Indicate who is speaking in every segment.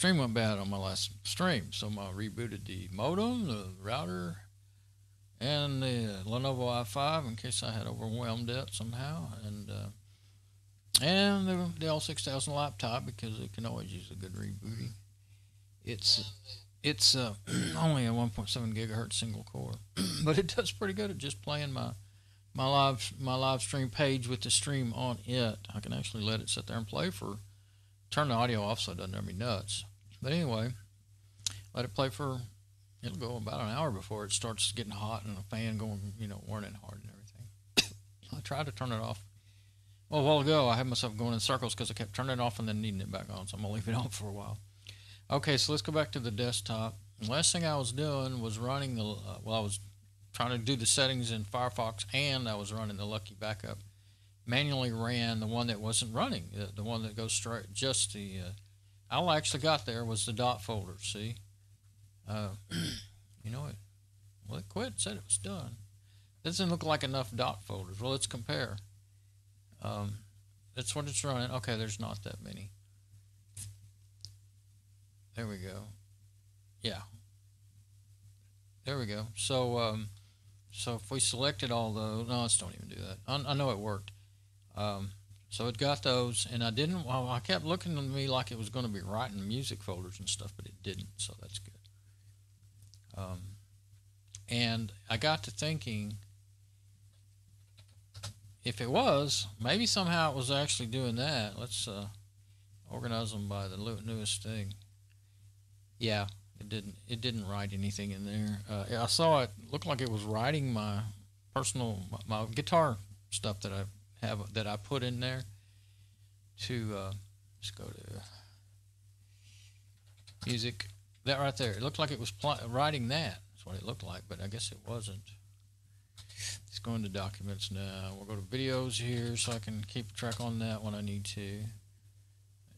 Speaker 1: stream went bad on my last stream, so I rebooted the modem, the router, and the Lenovo i5 in case I had overwhelmed it somehow, and the Dell 6000 laptop because it can always use a good rebooting. It's only a 1.7 gigahertz single core, but it does pretty good at just playing my live stream page with the stream on it. I can actually let it sit there and play turn the audio off so it doesn't drive me nuts. But anyway, let it play it'll go about an hour before it starts getting hot and the fan going, warning hard and everything. I tried to turn it off. Well, a while ago, I had myself going in circles because I kept turning it off and then needing it back on, so I'm going to leave it on for a while. Okay, so let's go back to the desktop. The last thing I was doing was running I was trying to do the settings in Firefox, and I was running the Lucky Backup. Manually ran the one that wasn't running, the one that goes straight, all I actually got there was the dot folder, see? It quit, said it was done. Doesn't look like enough dot folders. Well, let's compare. That's what it's running. Okay, there's not that many. There we go. Yeah. There we go. So if we selected all those, no, let's don't even do that. I know it worked. So it got those, and I kept looking at me like it was going to be writing music folders and stuff, but it didn't, so that's good. And I got to thinking, if it was, maybe somehow it was actually doing that. Let's organize them by the newest thing. Yeah, it didn't write anything in there. I saw it looked like it was writing my my guitar stuff that I put in there to let's go to music. That right there, it looked like it was writing that. That's what it looked like, but I guess it wasn't. Let's go into documents now. We'll go to videos here so I can keep track on that when I need to. It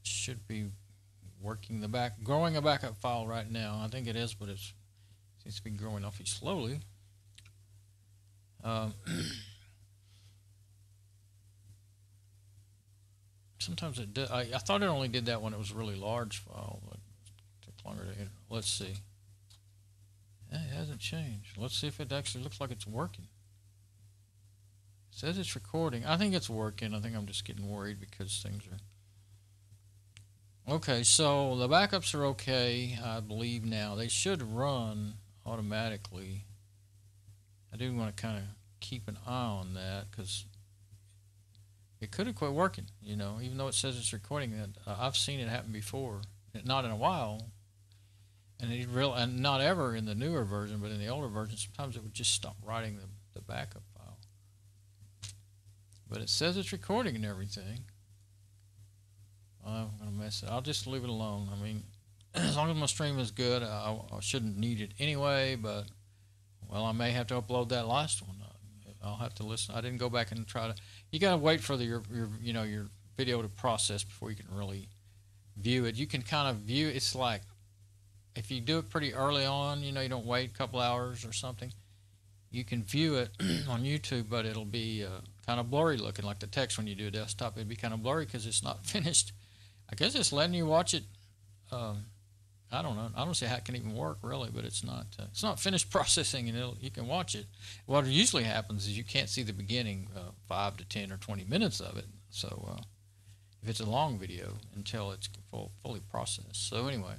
Speaker 1: should be growing a backup file right now. I think it is, but it seems to be growing awfully slowly. Sometimes it does. I thought it only did that when it was a really large file, but it took longer to. Let's see. It hasn't changed. Let's see if it actually looks like it's working. It says it's recording. I think it's working. I think I'm just getting worried because things are. Okay, so the backups are okay, I believe now. They should run automatically. I do want to kind of keep an eye on that because it could have quit working, even though it says it's recording it. I've seen it happen before, not in a while, and not ever in the newer version, but in the older version, sometimes it would just stop writing the backup file. But it says it's recording and everything. I'm going to mess it. I'll just leave it alone. I mean, as long as my stream is good, I shouldn't need it anyway, but, well, I may have to upload that last one. I'll have to listen. I didn't go back and try to. You got to wait for your video to process before you can really view it. You can kind of view it. It's like if you do it pretty early on, you don't wait a couple hours or something, you can view it on YouTube, but it'll be kind of blurry looking, like the text when you do a desktop. It'd be kind of blurry because it's not finished. I guess it's letting you watch it. I don't know. I don't see how it can even work really, but it's not finished processing, and you can watch it. What usually happens is you can't see the beginning 5 to 10 or 20 minutes of it. So if it's a long video until it's fully processed. So anyway,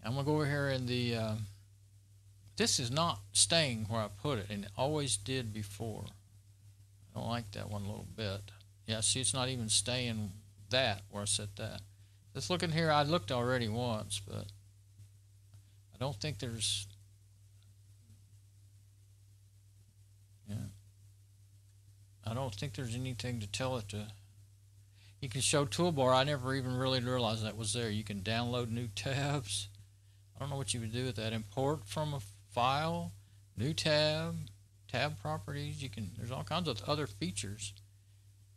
Speaker 1: I'm gonna go over here and this is not staying where I put it, and it always did before. I don't like that one a little bit. Yeah, see, it's not even staying where I set that. Let's look in here. I looked already once, but I don't think there's. Yeah. I don't think there's anything to tell it to. You can show toolbar. I never even really realized that was there. You can download new tabs. I don't know what you would do with that. Import from a file, new tab properties. There's all kinds of other features.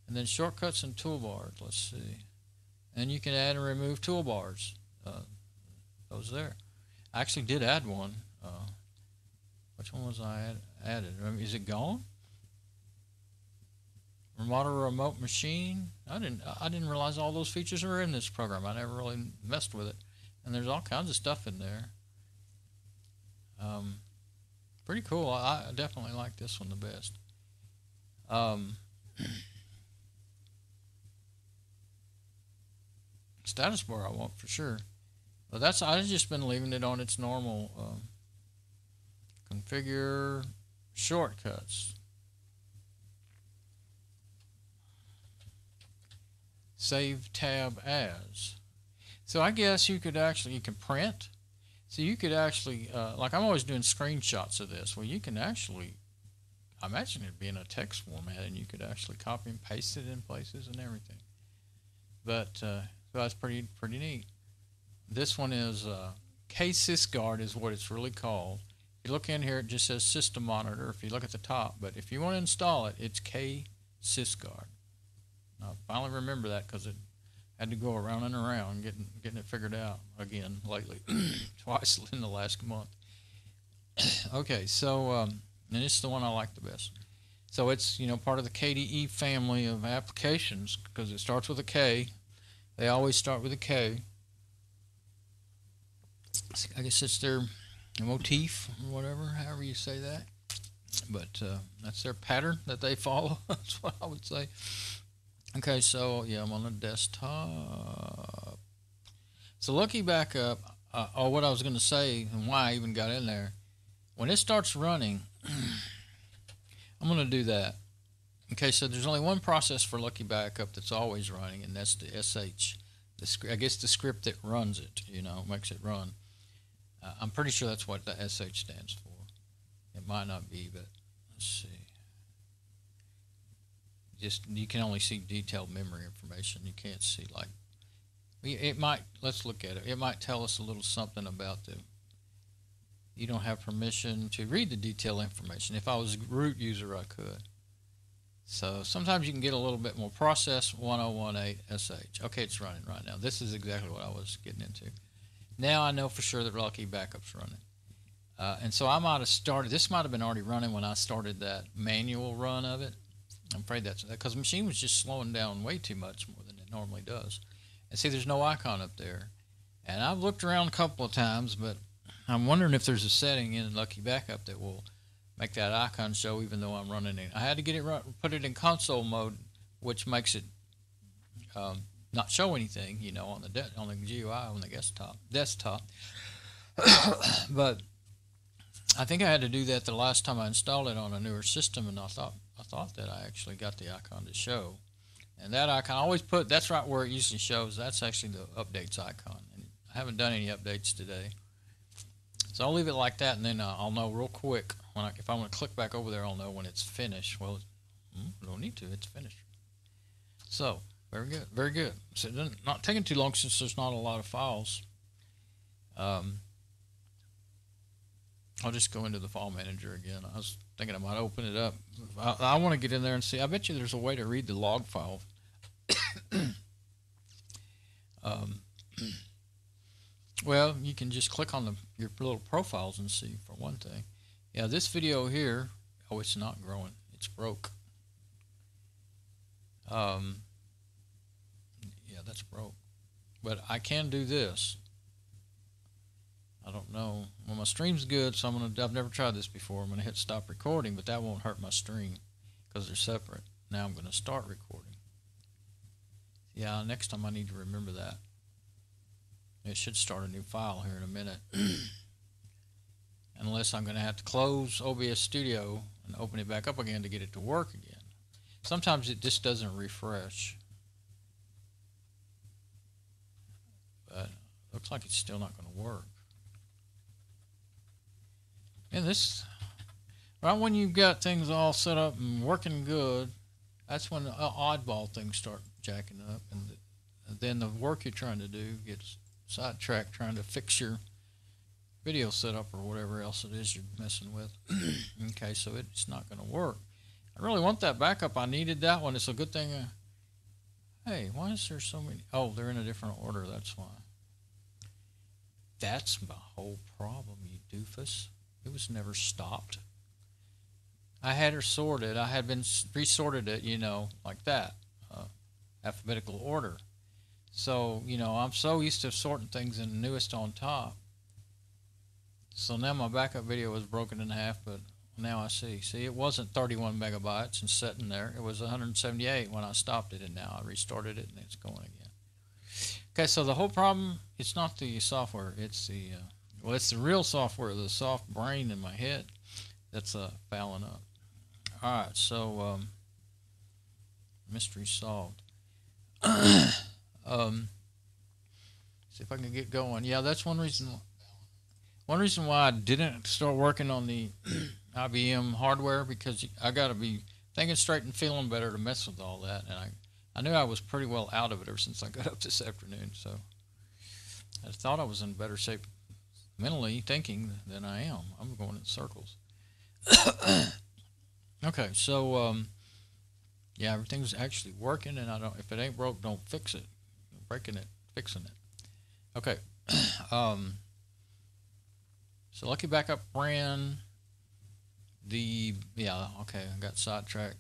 Speaker 1: And then shortcuts and toolbars. Let's see. And you can add and remove toolbars. Those there. I actually did add one. Which one was I added? Is it gone? Remodel a remote machine. I didn't realize all those features are in this program. I never really messed with it. and there's all kinds of stuff in there. Pretty cool. I definitely like this one the best. Status bar I want for sure. But I've just been leaving it on its normal configure shortcuts. Save tab as. So I guess you can print. So you could actually, like I'm always doing screenshots of this. Well, you can actually, I imagine it'd be in a text format, and you could actually copy and paste it in places and everything. But so that's pretty neat. This one is KSysGuard is what it's really called. If you look in here, it just says System Monitor. If you look at the top, but if you want to install it, it's KSysGuard. I finally remember that because it had to go around and around getting it figured out again lately, twice in the last month. Okay, so and it's the one I like the best. So it's part of the KDE family of applications because it starts with a K. They always start with a K. I guess it's their motif or whatever, however you say that. But that's their pattern that they follow. That's what I would say. Okay, so yeah, I'm on the desktop. So Lucky Backup, or what I was going to say and why I even got in there, when it starts running, I'm going to do that. Okay, so there's only one process for Lucky Backup that's always running, and that's the SH. I guess the script that runs it, makes it run. I'm pretty sure that's what the SH stands for. It might not be, but let's see. You can only see detailed memory information. You can't see it might. Let's look at it. It might tell us a little something about you don't have permission to read the detailed information. If I was a root user, I could. So sometimes you can get a little bit more. Process 1018 SH. Okay, it's running right now. This is exactly what I was getting into. Now I know for sure that Lucky Backup's running. And so I might have started, this might have been already running when I started that manual run of it. I'm afraid that's because the machine was just slowing down way too much more than it normally does. And see, there's no icon up there. And I've looked around a couple of times, but I'm wondering if there's a setting in Lucky Backup that will make that icon show even though I'm running it. I had to get it put it in console mode, which makes it not show anything, on the GUI on the desktop. But I think I had to do that the last time I installed it on a newer system, and I thought that I actually got the icon to show. And that icon I always put, that's right where it usually shows. That's actually the updates icon. And I haven't done any updates today. So I'll leave it like that, and then I'll know real quick if I want to click back over there. I'll know when it's finished. Well, I don't need to. It's finished. So very good, very good. So it doesn't, not taking too long since there's not a lot of files. I'll just go into the file manager again. I was thinking I might open it up. I want to get in there and see. I bet you there's a way to read the log file. Well, you can just click on your little profiles and see, for one thing. Yeah, this video here, oh, it's not growing. It's broke. Yeah, that's broke. But I can do this. I don't know. Well, my stream's good, so I've never tried this before. I'm gonna hit stop recording, but that won't hurt my stream because they're separate. Now I'm gonna start recording. Yeah, next time I need to remember that. It should start a new file here in a minute. Unless I'm gonna have to close OBS Studio and open it back up again to get it to work again. Sometimes it just doesn't refresh. But it looks like it's still not gonna work. And this, right when you've got things all set up and working good, that's when the oddball things start jacking up, and then the work you're trying to do gets sidetracked trying to fix your video setup or whatever else it is you're messing with. Okay, so it's not going to work. I really want that backup. I needed that one. It's a good thing. Hey, why is there so many? Oh, they're in a different order. That's why. That's my whole problem, you doofus. It was never stopped. I had her sorted. I had been resorted it, like that, alphabetical order. So, you know, I'm so used to sorting things in the newest on top. So now my backup video was broken in half, but now I see. See, it wasn't 31 megabytes and sitting there. It was 178 when I stopped it, and now I restarted it, and it's going again. Okay, so the whole problem, it's not the software. It's the, well, it's the real software, the soft brain in my head that's fouling up. All right, so mystery solved. See if I can get going. Yeah, that's one reason. One reason why I didn't start working on the IBM hardware, because I got to be thinking straight and feeling better to mess with all that. And I knew I was pretty well out of it ever since I got up this afternoon. So I thought I was in better shape mentally thinking than I am. I'm going in circles. Okay, so yeah, everything's actually working, and I don't. If it ain't broke, don't fix it. Breaking it, fixing it. Okay. So Lucky Backup ran the, yeah, okay, I got sidetracked.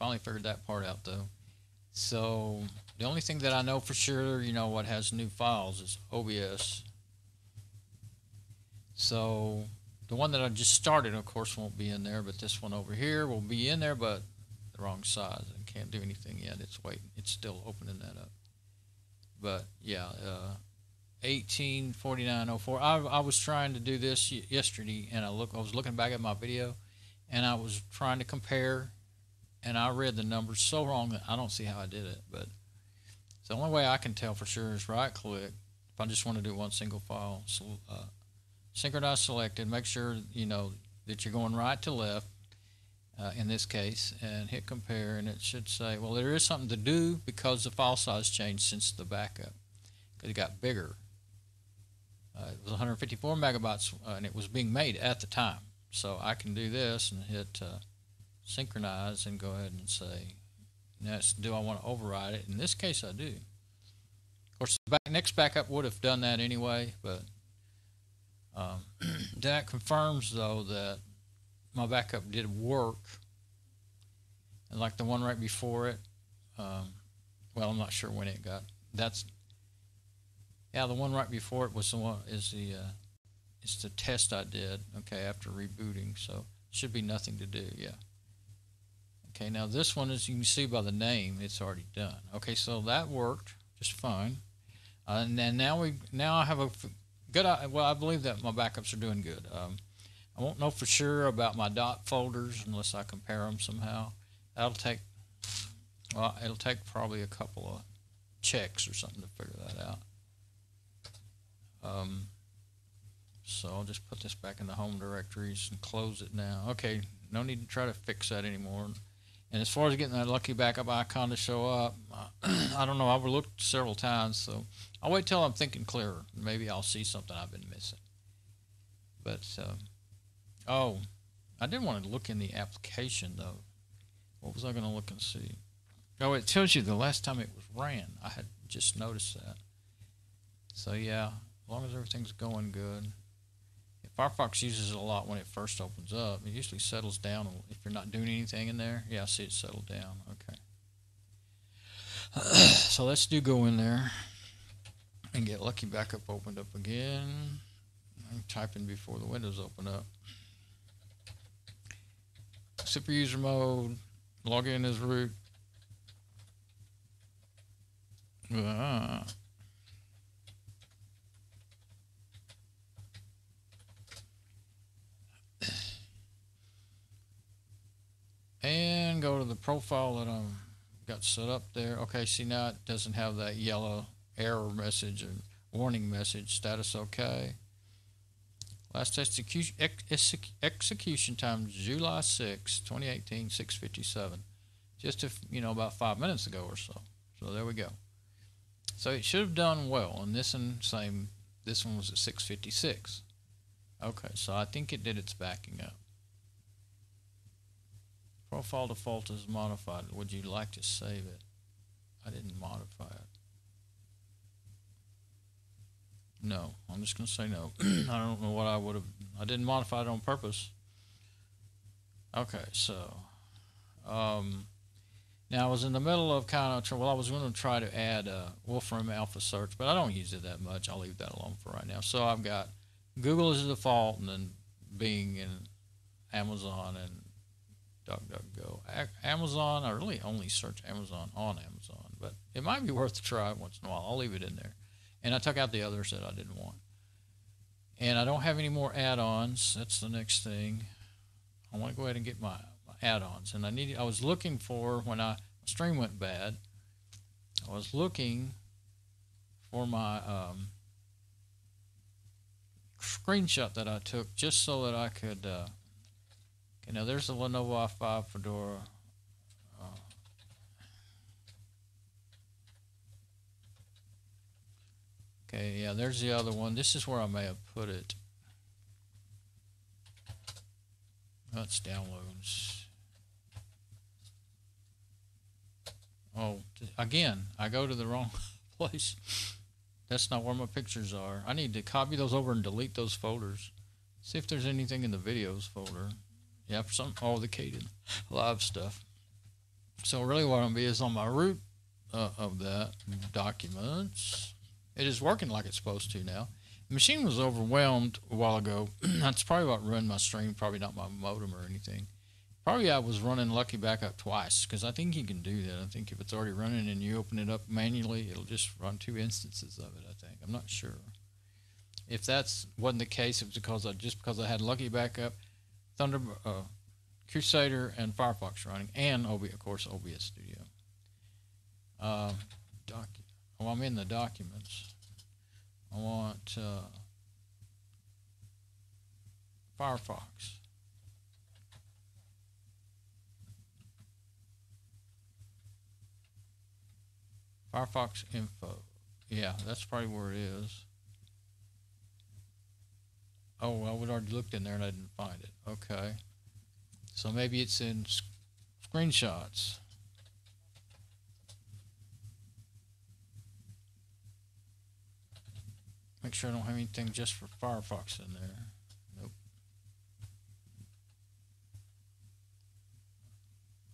Speaker 1: Finally figured that part out though. So the only thing that I know for sure, you know, what has new files is OBS. So the one that I just started, of course, won't be in there, but this one over here will be in there, but the wrong size and can't do anything yet. It's waiting. It's still opening that up. But yeah, 184904. I was trying to do this yesterday, and I was looking back at my video, and I was trying to compare, and I read the numbers so wrong that I don't see how I did it. But the only way I can tell for sure is right click. If I just want to do one single file, so synchronize selected, make sure you know that you're going right to left in this case, and hit compare, and it should say, well, there is something to do because the file size changed since the backup, because it got bigger. It was 154 megabytes, and it was being made at the time. So I can do this and hit synchronize and go ahead and say, do I want to override it? In this case, I do. Of course, the next backup would have done that anyway, but that confirms, though, that my backup did work. And like the one right before it, well, I'm not sure when it got, yeah, the one right before it was the one, it's the test I did, okay, after rebooting, so should be nothing to do, yeah. Okay, now this one, as you can see by the name, it's already done. Okay, so that worked just fine. And then now I have a good, well, I believe that my backups are doing good. I won't know for sure about my dot folders unless I compare them somehow. That'll take, well, it'll take probably a couple of checks or something to figure that out. So I'll just put this back in the home directories and close it now. Okay, no need to try to fix that anymore. And as far as getting that Lucky Backup icon to show up, I don't know, I've looked several times, so I'll wait till I'm thinking clearer. Maybe I'll see something I've been missing. But, oh, I did want to look in the application, though. What was I going to look and see? Oh, it tells you the last time it was ran. I had just noticed that. So, yeah, as long as everything's going good. Firefox uses it a lot when it first opens up. It usually settles down if you're not doing anything in there. Yeah, I see it settled down. Okay. So let's go in there and get Lucky Backup opened up again. I'm typing before the windows open up. Super user mode. Log in as root. And go to the profile that I've got set up there. Okay, see now it doesn't have that yellow error message and warning message. Status okay. Last execution time July 6, 2018, 6:57. Just about 5 minutes ago or so. So there we go. So it should have done well. And this one was at 6:56. Okay, so I think it did its backing up. Profile default is modified. Would you like to save it? I didn't modify it. No, I'm just going to say no. I don't know what I would have. I didn't modify it on purpose. Okay, so Now I was in the middle of I was going to try to add Wolfram Alpha Search, but I don't use it that much. I'll leave that alone for right now. So I've got Google as the default, and then Bing and Amazon and DuckDuckGo. Amazon, I really only search Amazon on Amazon, but it might be worth a try once in a while. I'll leave it in there. And I took out the others that I didn't want. And I don't have any more add-ons. That's the next thing. I want to go ahead and get my add-ons. And I was looking for, when my stream went bad, I was looking for my screenshot that I took just so that I could, there's the Lenovo i5 Fedora. Okay, yeah, there's the other one. This is where I may have put it. That's downloads. Oh, again, I go to the wrong place. That's not where my pictures are. I need to copy those over and delete those folders. See if there's anything in the videos folder. Yeah, for some the Caden live stuff. So really what I'm going to be is on my root of that documents. It is working like it's supposed to now. The machine was overwhelmed a while ago. That's probably what ruined my stream, probably not my modem or anything. Probably I was running Lucky Backup twice, because I think you can do that. I think if it's already running and you open it up manually, it'll just run 2 instances of it, I think. I'm not sure. If that wasn't the case, it was because I had Lucky Backup, Crusader, and Firefox running, and of course OBS Studio. I'm in the documents. I want Firefox. Firefox info. Yeah, that's probably where it is. Oh, well, we'd already looked in there and I didn't find it. Okay. So maybe it's in screenshots. Make sure I don't have anything just for Firefox in there. Nope.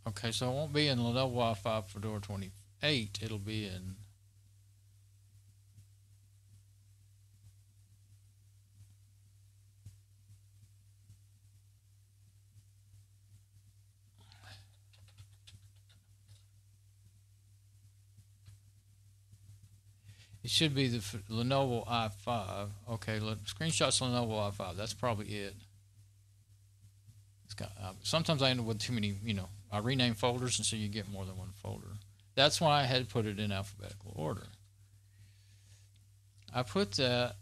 Speaker 1: Okay, so it won't be in Lenovo i5 Fedora 28. It'll be in... It should be the Lenovo i5. Okay, screenshots Lenovo i5. That's probably it. It's got, sometimes I end up with too many, I rename folders, and so you get more than one folder. That's why I had put it in alphabetical order. I put that,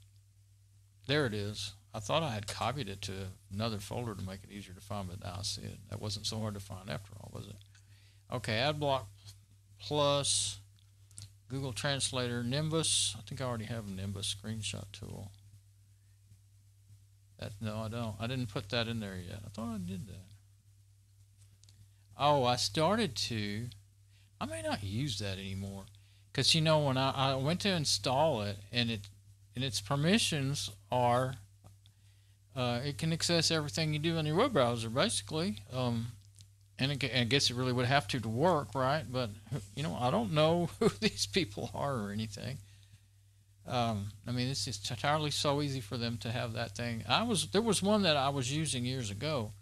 Speaker 1: there it is. I thought I had copied it to another folder to make it easier to find, but now I see it. That wasn't so hard to find after all, was it? Okay, AdBlock Plus... Google Translator, Nimbus. I think I already have a Nimbus screenshot tool. No, I don't. I didn't put that in there yet. I thought I did that. Oh, I started to. I may not use that anymore. Because, when I went to install it, and its permissions are, it can access everything you do in your web browser, basically. And I guess it really would have to work, right? But, I don't know who these people are or anything. It's just entirely so easy for them to have that thing. There was one that I was using years ago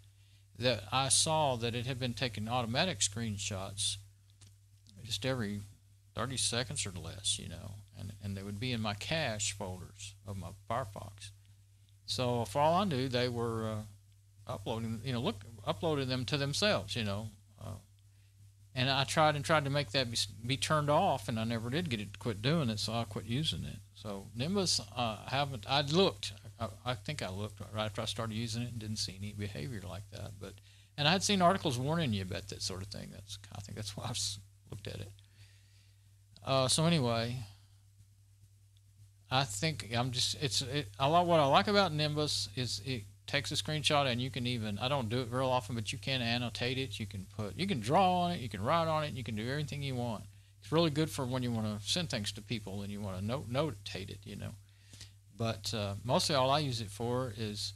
Speaker 1: that I saw that it had been taking automatic screenshots just every 30 seconds or less, and they would be in my cache folders of my Firefox. So for all I knew, they were uploading them to themselves, and I tried to make that be turned off, and I never did get it to quit doing it, so I quit using it. So Nimbus, I think I looked right after I started using it and didn't see any behavior like that, and I had seen articles warning you about that sort of thing. I think that's why I've looked at it. So anyway, I think what I like about Nimbus is it takes a screenshot, and you can even, I don't do it real often, but you can annotate it, you can draw on it, you can write on it, you can do everything you want. It's really good for when you want to send things to people and you want to notate it, But mostly all I use it for is,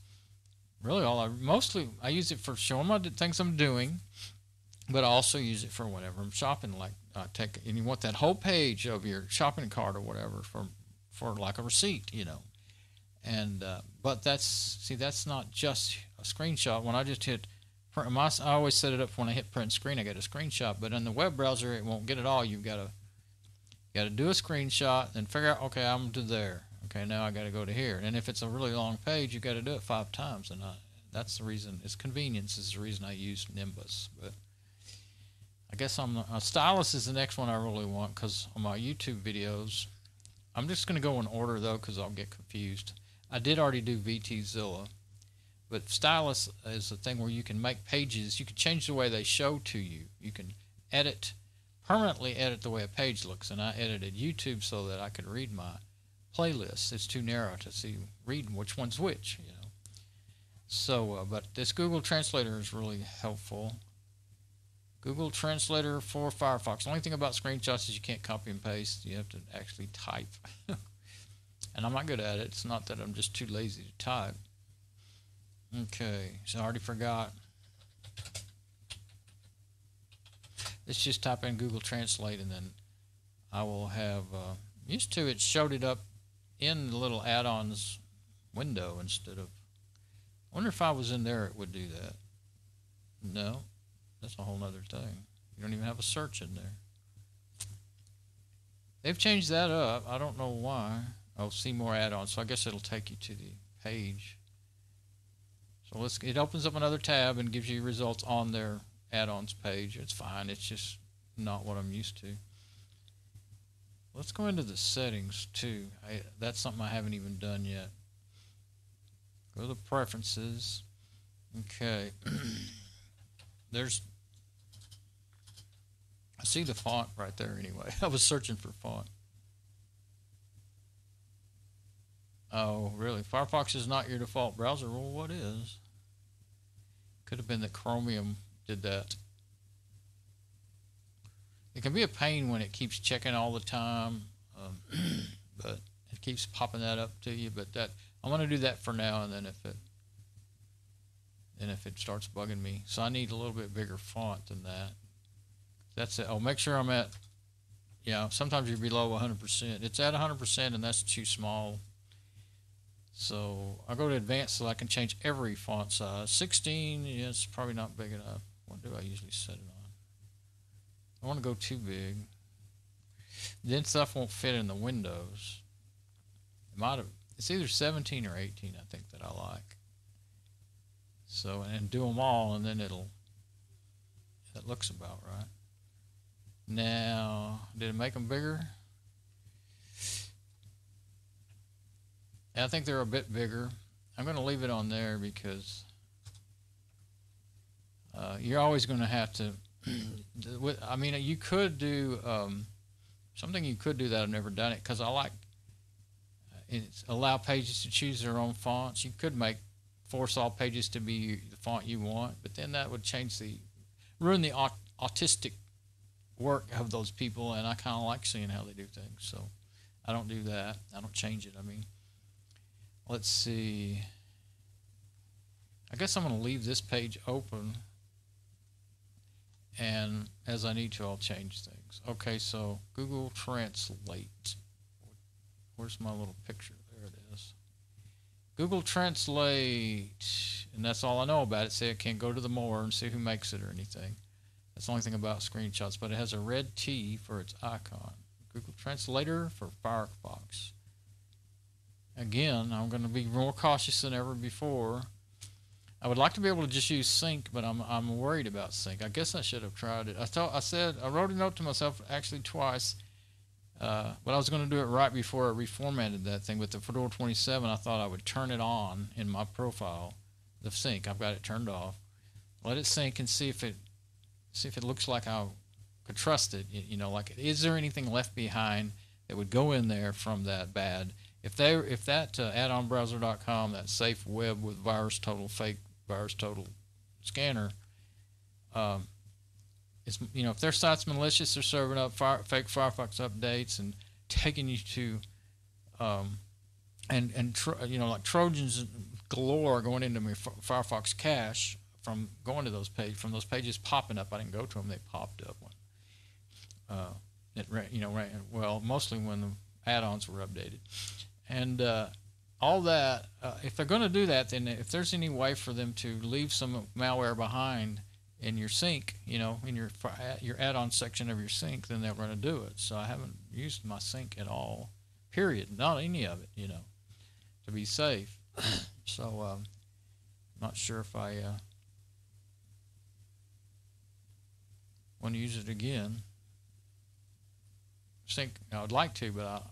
Speaker 1: I use it for showing my things I'm doing, but I also use it for whenever I'm shopping. Like I take and you want that whole page of your shopping cart or whatever for like a receipt, And but that's not just a screenshot. When I just hit print, I always set it up when I hit print screen. I get a screenshot, but in the web browser it won't get it all. You've got to do a screenshot and figure out, okay, I'm to there. Okay, now I got to go to here. And if it's a really long page, you got to do it 5 times. And that's the reason. It's convenience is the reason I use Nimbus. But I guess Stylus is the next one I really want because on my YouTube videos, I'm just going to go in order though because I'll get confused. I did already do VTZilla, but Stylus is the thing where you can make pages. You can change the way they show to you. You can permanently edit the way a page looks, and I edited YouTube so that I could read my playlists. It's too narrow to read which one's which, So, but this Google Translator is really helpful. Google Translator for Firefox. The only thing about screenshots is you can't copy and paste. You have to actually type. And I'm not good at it. It's not that I'm just too lazy to type. Okay, so I already forgot. Let's just type in Google Translate and then I will have, used to it showed it up in the little add-ons window instead of, I wonder if I was in there it would do that. No, that's a whole other thing. You don't even have a search in there. They've changed that up. I don't know why. Oh, see more add-ons. So I guess it'll take you to the page. So it opens up another tab and gives you results on their add-ons page. It's fine. It's just not what I'm used to. Let's go into the settings too. That's something I haven't even done yet. Go to the preferences. Okay. I see the font right there anyway. I was searching for font. Oh, really? Firefox is not your default browser. Well, what is? Could have been that Chromium did that. It can be a pain when it keeps checking all the time, but it keeps popping that up to you. But I'm going to do that for now, and then if it starts bugging me, so I need a little bit bigger font than that. That's it. Oh, make sure I'm at. Yeah, sometimes you're below 100%. It's at 100%, and that's too small. So I go to advanced so I can change every font size. 16, yeah, it's probably not big enough. What do I usually set it on? I want to go too big. Then stuff won't fit in the windows. It's either 17 or 18, I think, that I like. So, and do them all, and then that looks about right. Now, did it make them bigger? I think they're a bit bigger. I'm going to leave it on there because you're always going to have to. I mean, you could do something. You could do that. I've never done it because I like allow pages to choose their own fonts. You could force all pages to be the font you want, but then that would ruin the autistic work of those people, and I kind of like seeing how they do things. So I don't do that. I don't change it. I mean. Let's see. I guess I'm going to leave this page open, and as I need to, I'll change things. Okay, so Google Translate. Where's my little picture? There it is. Google Translate, and that's all I know about it. Say I can't go to the more and see who makes it or anything. That's the only thing about screenshots, but it has a red T for its icon. Google Translator for Firefox. Again, I'm going to be more cautious than ever before. I would like to be able to just use sync, but I'm worried about sync. I guess I should have tried it. I wrote a note to myself actually twice, but I was going to do it right before I reformatted that thing with the Fedora 27. I thought I would turn it on in my profile, the sync. I've got it turned off. Let it sync and see if it looks like I could trust it. Like is there anything left behind that would go in there from that bad? If that addonbrowser.com, that safe web with fake virus total scanner, if their site's malicious, they're serving up fake Firefox updates and taking you to, like Trojans galore going into my Firefox cache from going to those pages, from those pages popping up. I didn't go to them; they popped up when it ran, well, mostly when the add-ons were updated, and all that. If they're going to do that, then if there's any way for them to leave some malware behind in your sync, in your add-on section of your sync, then they're going to do it. So I haven't used my sync at all, period, not any of it, to be safe. So not sure if I want to use it again. Sync, I would like to, but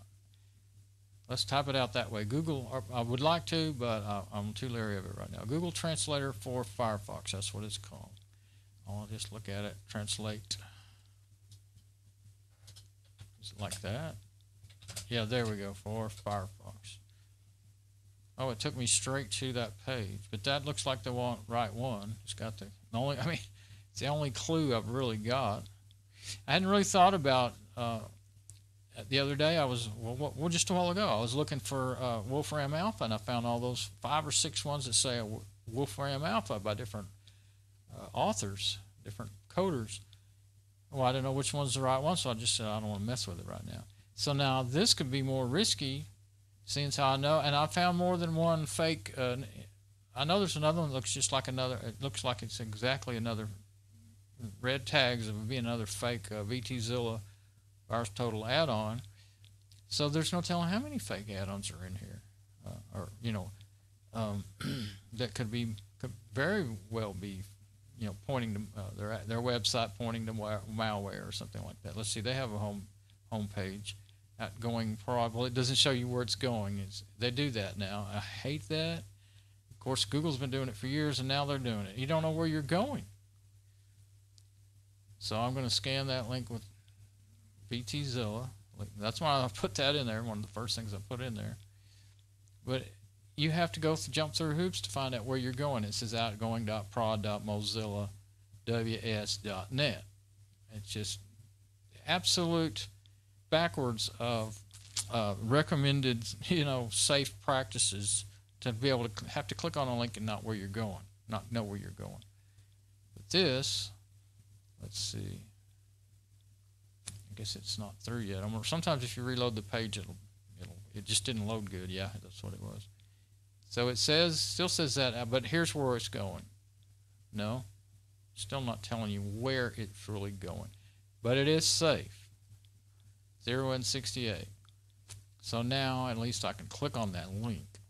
Speaker 1: let's type it out that way. Google, I would like to, but I'm too leery of it right now. Google Translator for Firefox, that's what it's called. I'll just look at it, translate. Is it like that? Yeah, there we go, for Firefox. Oh, it took me straight to that page, but that looks like the right one. It's got it's the only clue I've really got. I hadn't really thought about, the other day I was, just a while ago, I was looking for Wolfram Alpha, and I found all those 5 or 6 ones that say Wolfram Alpha by different authors, different coders. Well, I didn't know which one's the right one, so I just said I don't want to mess with it right now. So now this could be more risky, seeing how I know, and I found more than one fake. I know there's another one that looks just like another. It looks like it's exactly another red tags of being another fake VTZilla VirusTotal add-on. So there's no telling how many fake add-ons are in here, that could very well be, pointing to their website, pointing to malware or something like that. Let's see, they have a home page going prod. Well, it doesn't show you where it's going. They do that now. I hate that. Of course, Google's been doing it for years, and now they're doing it. You don't know where you're going. So I'm going to scan that link with VTZilla. That's why I put that in there. One of the first things I put in there. But you have to jump through hoops to find out where you're going. It says outgoing.prod.mozilla.ws.net. It's just absolute backwards of recommended, safe practices to be able to have to click on a link and not know where you're going. But this, let's see. I guess it's not through yet. Sometimes if you reload the page, it just didn't load good. Yeah, that's what it was. So it still says that, but here's where it's going. No, still not telling you where it's really going, but it is safe. 0 and 68. So now at least I can click on that link,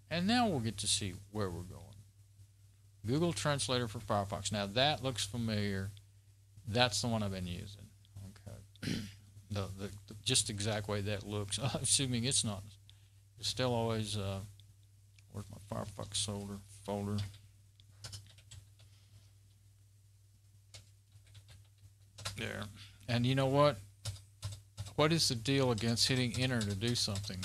Speaker 1: and now we'll get to see where we're going. Google Translator for Firefox. Now that looks familiar. That's the one I've been using. The just exact way that looks, assuming it's not. It's still always, where's my Firefox folder? There. And you know what? What is the deal against hitting enter to do something?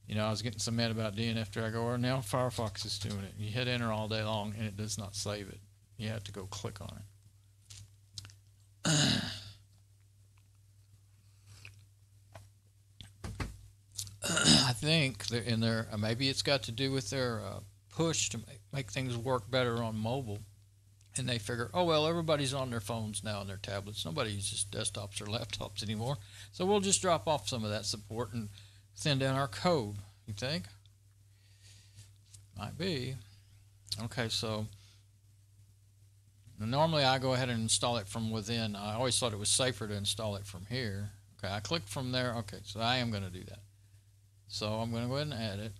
Speaker 1: I was getting so mad about DNF drag, or now Firefox is doing it. You hit enter all day long and it does not save it. You have to go click on it. I think in their maybe it's got to do with their push to make things work better on mobile, and they figure, oh well, everybody's on their phones now and their tablets. Nobody uses desktops or laptops anymore, so we'll just drop off some of that support and send down our code. You think? Might be. Okay, so normally I go ahead and install it from within. I always thought it was safer to install it from here. Okay, I click from there. Okay, so I am going to do that. So I'm going to go ahead and add it,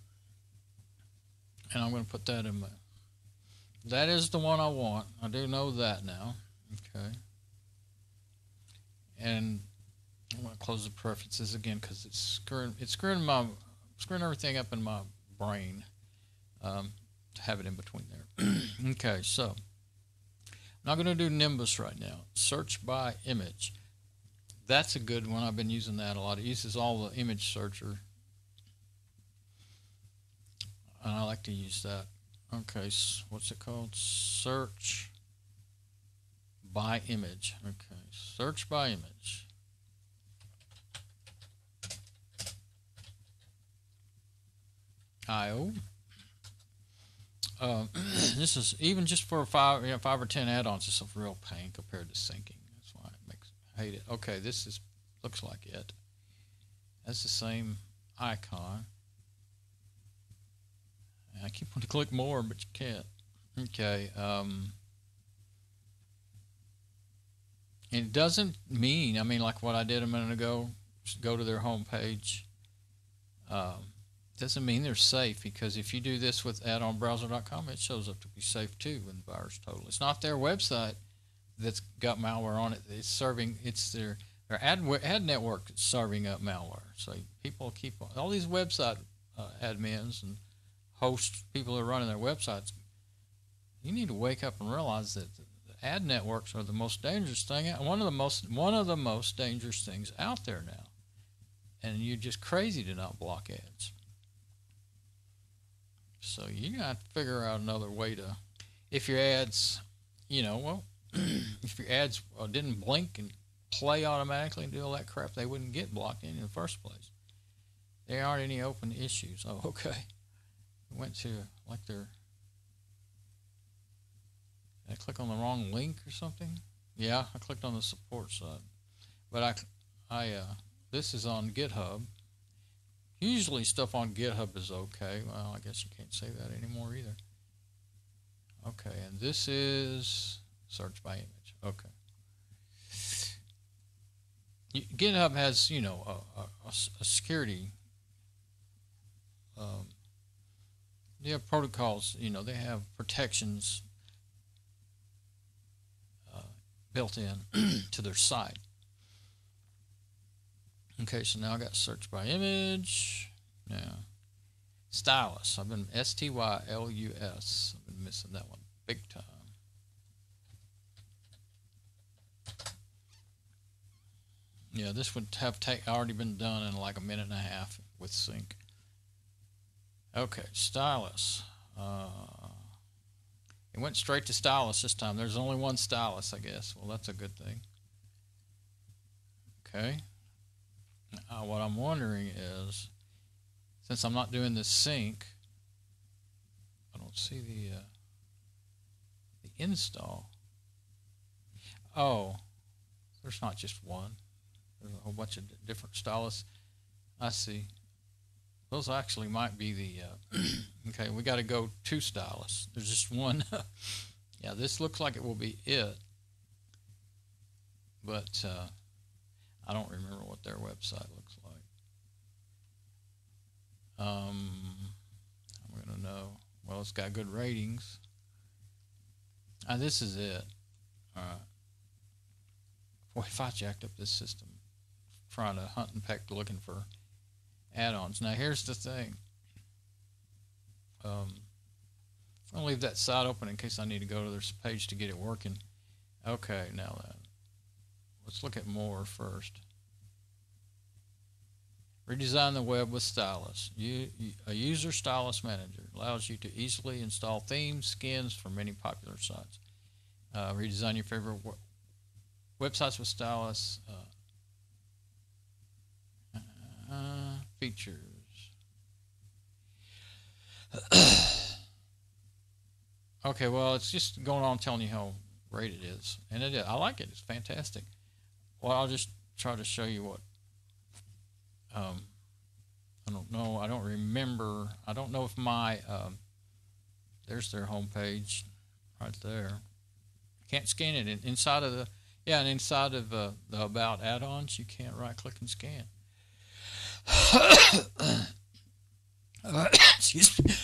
Speaker 1: and I'm going to put that in my. That is the one I want. I do know that now. Okay. And I'm going to close the preferences again because it's screwing everything up in my brain to have it in between there. Okay, so I'm not going to do Nimbus right now. Search by image. That's a good one. I've been using that a lot. It uses all the image searcher. And I like to use that. Okay, so what's it called? Search by image. Okay, search by image. IO. this is even just for 5 or 10 add-ons. It's a real pain compared to syncing. That's why I hate it. Okay, this looks like it. That's the same icon. I keep wanting to click more, but you can't. Okay. And it doesn't mean, I mean, like what I did a minute ago, just go to their home page. Doesn't mean they're safe, because if you do this with addonbrowser.com, it shows up to be safe too when the virus total. It's not their website that's got malware on it. It's their ad network that's serving up malware. So people keep all these website admins and hosts, people who are running their websites. You need to wake up and realize that the ad networks are the most dangerous thing, one of the most dangerous things out there now. And you're just crazy to not block ads. So you got to figure out another way to, if your ads, if your ads didn't blink and play automatically and do all that crap, they wouldn't get blocked in the first place. There aren't any open issues. Oh, okay. Went to like did I click on the wrong link or something? Yeah, I clicked on the support side. But this is on GitHub. Usually stuff on GitHub is okay. Well, I guess you can't say that anymore either. Okay, and this is search by image. Okay. GitHub has, a security. They have protocols. They have protections built in to their site. Okay, so now I got search by image. Now, stylus. I've been STYLUS. I've been missing that one big time. Yeah, this would have already been done in like a minute and a half with sync. Okay, stylus. It went straight to stylus this time. There's only one stylus, I guess. Well, that's a good thing. Okay. What I'm wondering is, since I'm not doing this sync, I don't see the install. Oh, there's not just one. There's a whole bunch of different stylus. I see. Those actually might be the, okay, we got to go to stylus. There's just one. Yeah, this looks like it will be it. But I don't remember what their website looks like. I'm going to know. Well, it's got good ratings. This is it. All right. Boy, if I jacked up this system trying to hunt and peck looking for add-ons. Now, here's the thing. I'm going to leave that side open in case I need to go to this page to get it working. Okay, now let's look at more first. Redesign the web with stylus. A user stylus manager allows you to easily install themes, skins for many popular sites. Redesign your favorite websites with stylus. Features. Okay, well, it's just going on telling you how great it is, and it is. I like it. It's fantastic. Well, I'll just try to show you what. I don't know. I don't remember. I don't know if my there's their homepage right there. Can't scan it inside of the and inside of the about add-ons. You can't right-click and scan. Excuse me.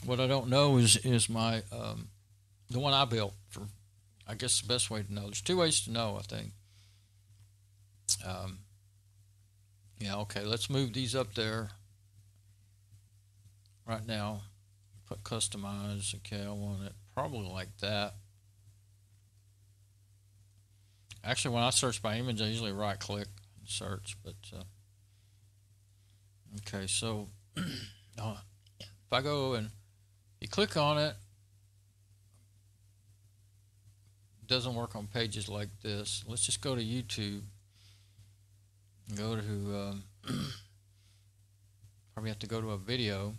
Speaker 1: What I don't know is my the one I built for. I guess the best way to know. There's two ways to know, I think. Yeah. Okay. Let's move these up there. Right now, put customize. Okay, I want it probably like that. Actually, when I search by image, I usually right-click and search. But okay, so if I go and you click on it, doesn't work on pages like this. Let's just go to YouTube. Go to probably have to go to a video.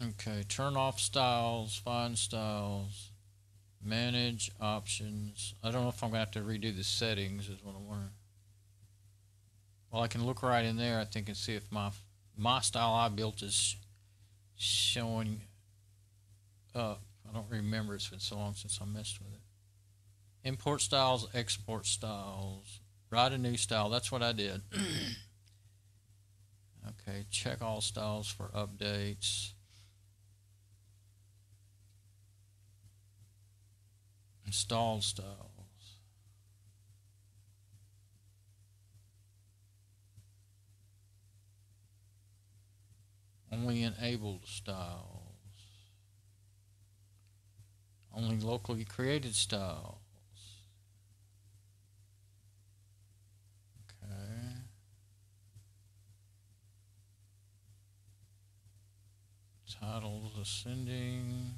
Speaker 1: Okay, turn off styles, find styles, manage options. I don't know if I'm going to have to redo the settings is what I'm wondering. Well, I can look right in there, I think, and see if my style I built is showing up. I don't remember. It's been so long since I messed with it. Import styles, export styles, write a new style. That's what I did. Okay, check all styles for updates. Install styles. Only enabled styles. Only locally created styles. Okay. Titles ascending.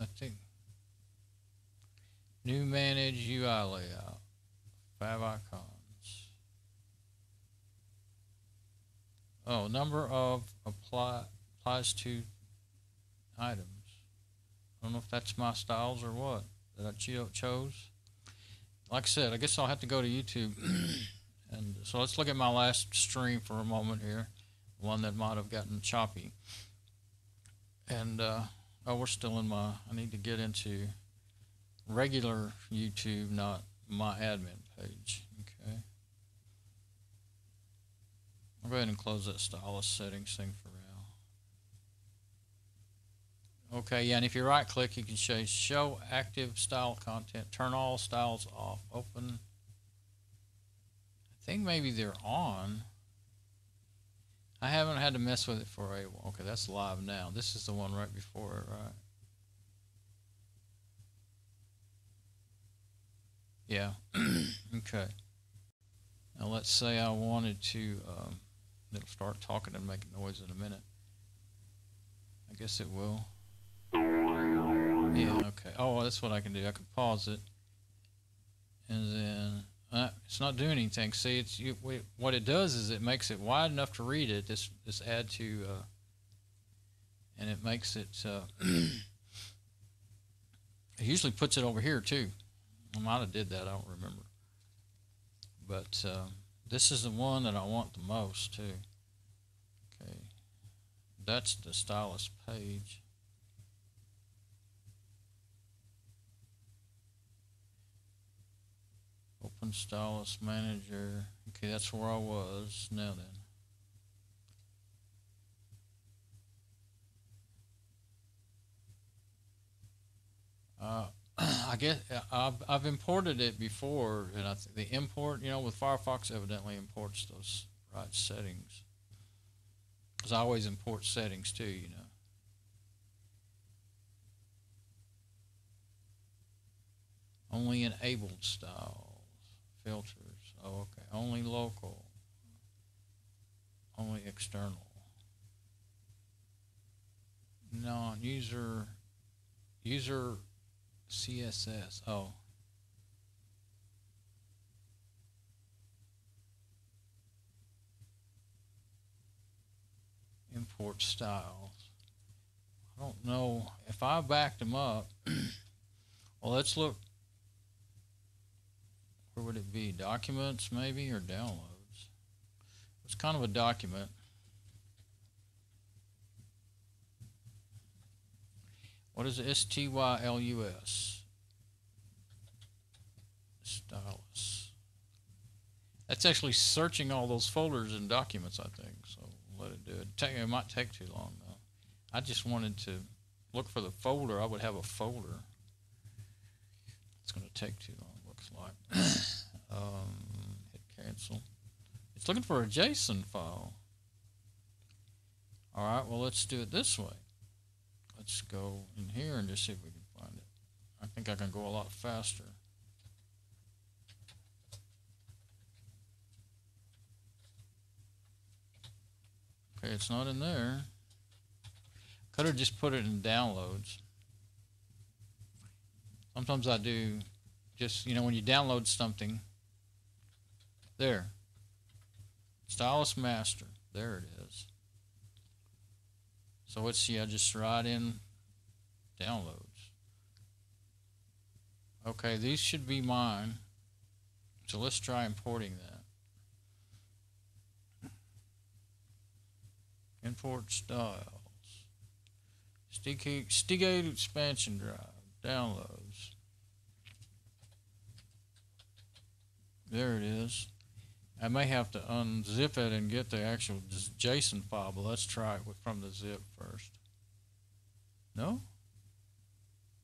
Speaker 1: I think. New manage UI layout. Five icons. Oh, number of applies to items. I don't know if that's my styles or what that I chose. Like I said, I guess I'll have to go to YouTube. And so let's look at my last stream for a moment here. One that might have gotten choppy. And, oh, we're still in I need to get into regular YouTube, not my admin page. Okay. I'll go ahead and close that stylus settings thing for now. Okay, yeah, and if you right click, you can say show active style content, turn all styles off, open. I think maybe they're on. I haven't had to mess with it for a while. Okay, that's live now. This is the one right before it, right? Yeah. Okay. Now let's say I wanted to, it'll start talking and making noise in a minute. I guess it will. Yeah, okay. Oh, that's what I can do. I can pause it. And then, it's not doing anything. See, what it does is it makes it wide enough to read it, this add to, and it makes it, it usually puts it over here too. I might have did that, I don't remember. But this is the one that I want the most too. Okay, that's the stylus page. Open stylus manager. Okay, that's where I was. Now then. I guess I've imported it before, and I think the import, with Firefox evidently imports those right settings. Because I always import settings too, Only enabled styles, filters. Oh, okay. Only local. Only external. Non-user. User CSS. Oh. Import styles. I don't know if I backed them up. Well, let's look. Where would it be? Documents maybe, or downloads? It's kind of a document. What is it? STYLUS. Stylus. That's actually searching all those folders and documents, I think. So let it do it. It might take too long though. I just wanted to look for the folder. I would have a folder. It's going to take too long, looks like. Hit cancel. It's looking for a JSON file. All right, well, let's do it this way. Let's go in here and just see if we can find it. I think I can go a lot faster. Okay, it's not in there. Could have just put it in downloads. Sometimes I do just, when you download something, there, Stylus Master, there it is. So let's see, I just write in downloads. Okay, these should be mine. So let's try importing that. Import styles. Seagate expansion drive. Downloads. There it is. I may have to unzip it and get the actual JSON file, but let's try it from the zip first. No?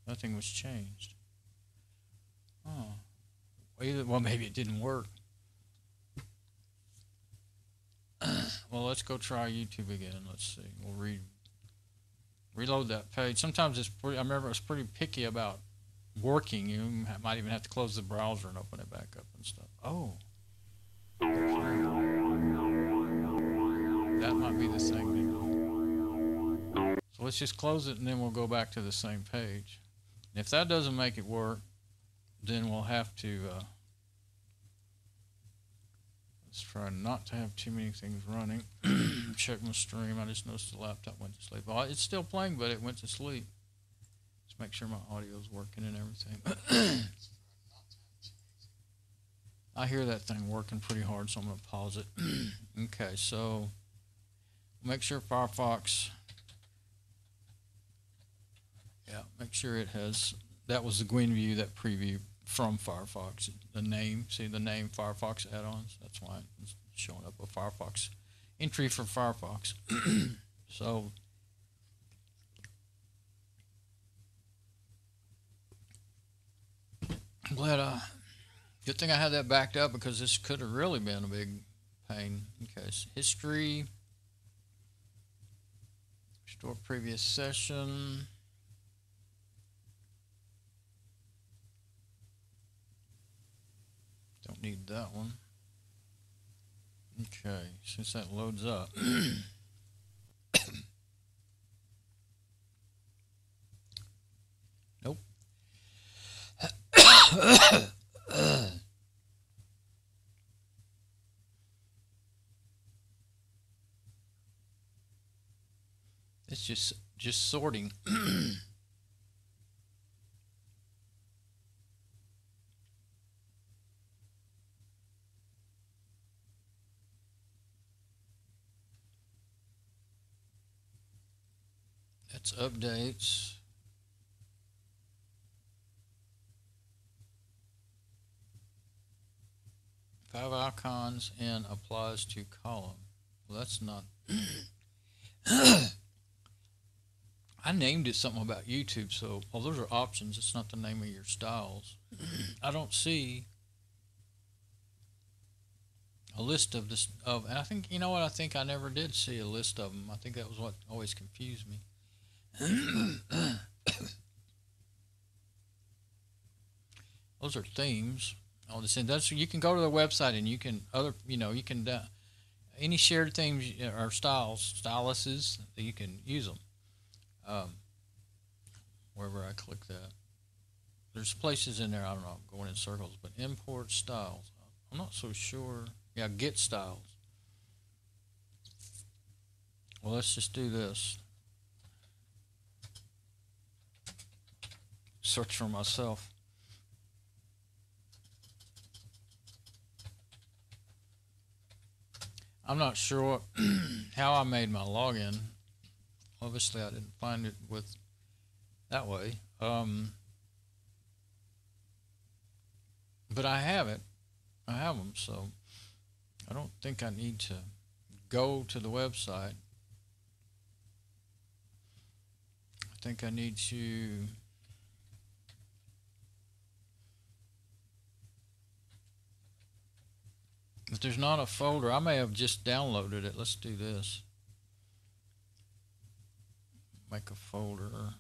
Speaker 1: Nothing was changed. Oh. Well, maybe it didn't work. Well, let's go try YouTube again. Let's see. We'll reload that page. Sometimes it's pretty, I remember I was pretty picky about working. You might even have to close the browser and open it back up and stuff. Oh. That might be the thing. So let's just close it and then we'll go back to the same page. And if that doesn't make it work, then we'll have to let's try not to have too many things running. Check my stream. I just noticed the laptop went to sleep. Well, it's still playing, but it went to sleep. Let's make sure my audio is working and everything. I hear that thing working pretty hard, so I'm going to pause it. Okay, so make sure Firefox, make sure it has, that was the GUI view, that preview from Firefox. The name, see the name Firefox Addons? That's why it's showing up a Firefox entry for Firefox. So I'm glad good thing I had that backed up, because this could have really been a big pain. Okay, so history, restore previous session. Don't need that one. Okay, since that loads up. Nope. It's just sorting. That's updates. Five icons and applies to column. Well, that's not. I named it something about YouTube, so those are options. It's not the name of your styles. I don't see a list of this. I think, you know what? I think I never did see a list of them. I think that was what always confused me. Those are themes. That's, you can go to the website and you can you can any shared themes or styluses, you can use them. Wherever I click that, there's places in there. I don't know. I'm going in circles, but import styles. I'm not so sure. Yeah, get styles. Well, let's just do this. Search for myself. I'm not sure how I made my login. Obviously, I didn't find it with that way. But I have it. I have them, so I don't think I need to go to the website. I think I need to if there's not a folder, I may have just downloaded it. Let's do this. Make a folder.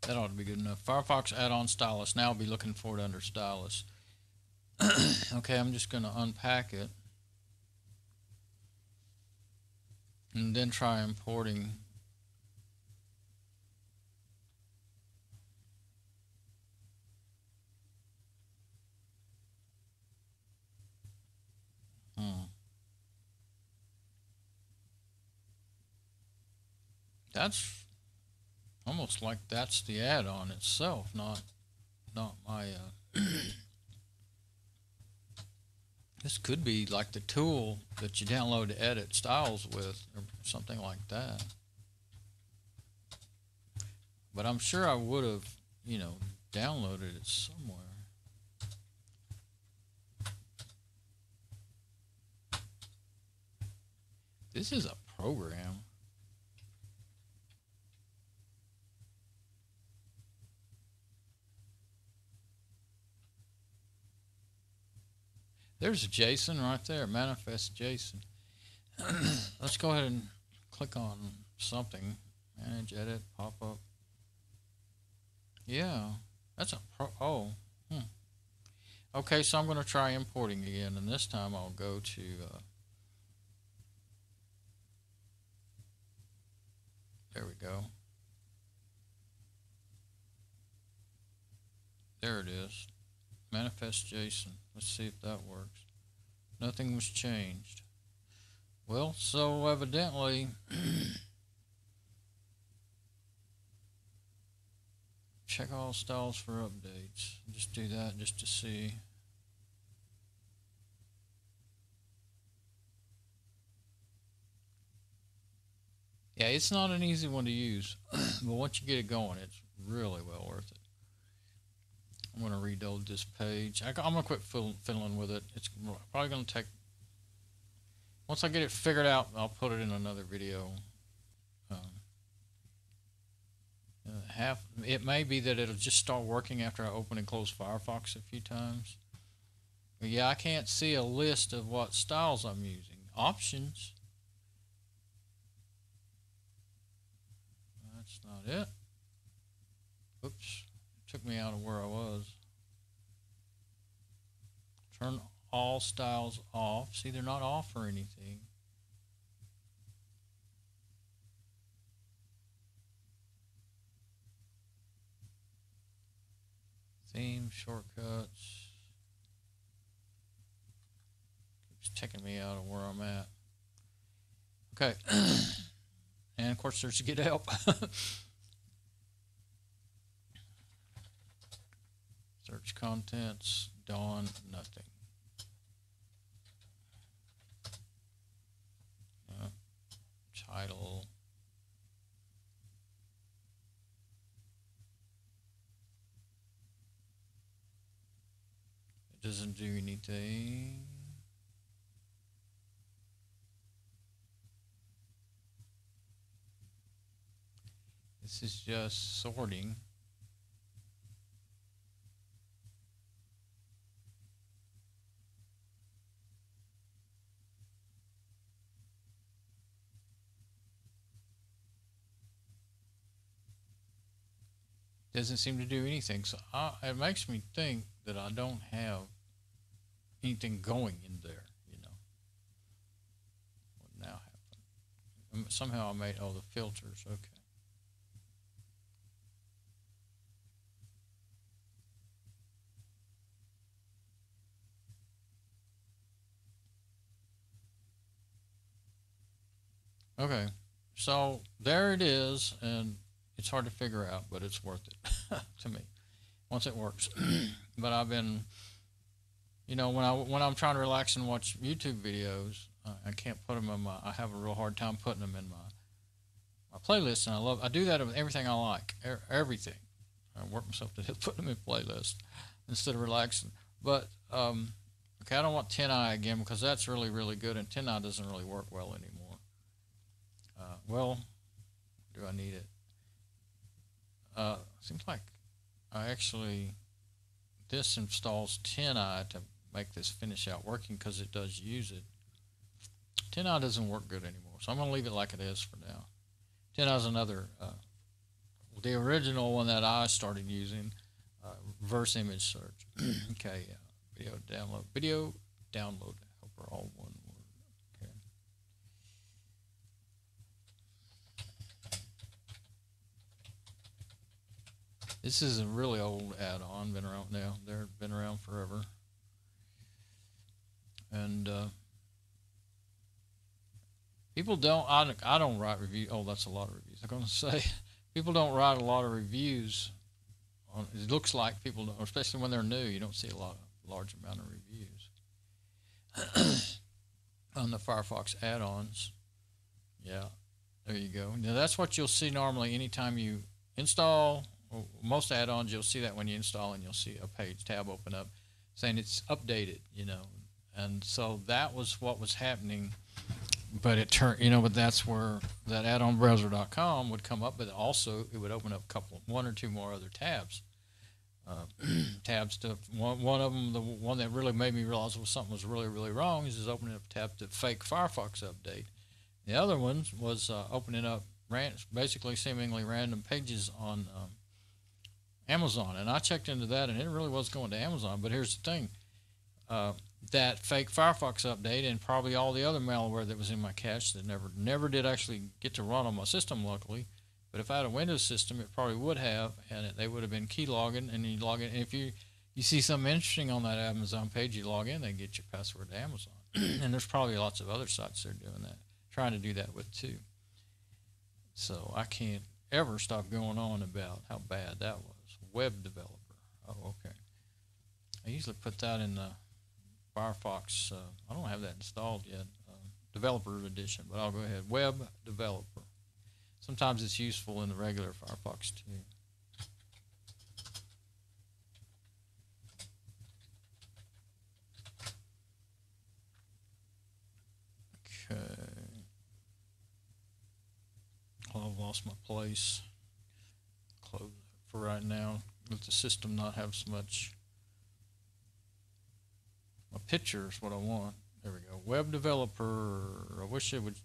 Speaker 1: That ought to be good enough. Firefox Addon Stylus. Now I'll be looking for it under Stylus. Okay, I'm just going to unpack it and then try importing. That's almost like that's the add-on itself, not my. This could be like the tool that you download to edit styles with, or something like that. But I'm sure I would have, downloaded it somewhere. This is a program. There's a JSON right there, manifest JSON. Let's go ahead and click on something. Manage, edit, pop up. Yeah, that's a Okay, so I'm going to try importing again, and this time I'll go to there we go. There it is. Manifest JSON. Let's see if that works. Nothing was changed. Well, so evidently check all styles for updates. Just do that just to see. Yeah, it's not an easy one to use, but once you get it going, it's really well worth it. I'm going to reload this page. I'm going to quit fiddling with it. It's probably going to take, once I get it figured out, I'll put it in another video. It may be that it'll just start working after I open and close Firefox a few times. But yeah, I can't see a list of what styles I'm using. Options. That's not it. Oops. Took me out of where I was. Turn all styles off. See, they're not off or anything. Theme, shortcuts. Keeps taking me out of where I'm at. Okay. And of course there's get help. Search contents, Dawn, nothing. Title. It doesn't do anything. This is just sorting. Doesn't seem to do anything, so it makes me think that I don't have anything going in there, What now happened? Somehow I made, the filters, okay. Okay, so there it is, and it's hard to figure out, but it's worth it to me once it works. But I've been, when I'm trying to relax and watch YouTube videos, I can't put them in I have a real hard time putting them in my playlist, and I do that with everything I like, everything. I work myself to put them in playlist instead of relaxing. But okay, I don't want 10i again because that's really, really good, and 10i doesn't really work well anymore. Well, do I need it? Seems like this installs 10i to make this finish out working because it does use it. 10i doesn't work good anymore, so I'm going to leave it like it is for now. 10i is another the original one that I started using, reverse image search. Okay, video download helper, all one word. Okay. This is a really old add-on, been around now. They've been around forever, and people don't. I don't write reviews. Oh, that's a lot of reviews. I'm going to say people don't write a lot of reviews. It looks like people don't, especially when they're new. You don't see large amount of reviews on the Firefox add-ons. Yeah, there you go. Now that's what you'll see normally anytime you install. Most add-ons, you'll see that when you install, and you'll see a page tab open up saying it's updated. And so that was what was happening. But it turned, but that's where that addonbrowser.com would come up, but also it would open up one or two more other tabs. Tabs to one of them, the one that really made me realize something was really, really wrong, is opening up a tab to fake Firefox update. The other one was opening up basically seemingly random pages on Amazon, and I checked into that, and it really was going to Amazon. But here's the thing. That fake Firefox update and probably all the other malware that was in my cache that never did actually get to run on my system, luckily. But if I had a Windows system, it probably would have, and they would have been key logging, and you log in. And if you see something interesting on that Amazon page, you log in, they get your password to Amazon. And there's probably lots of other sites that are doing that, trying to do that with too. So I can't ever stop going on about how bad that was. Web developer. Oh, okay. I usually put that in the Firefox, I don't have that installed yet, developer edition, but I'll go ahead. Web developer. Sometimes it's useful in the regular Firefox too. Okay. Well, I've lost my place. Close it for right now. Let the system not have so much. A picture is what I want. There we go. Web developer. I wish it would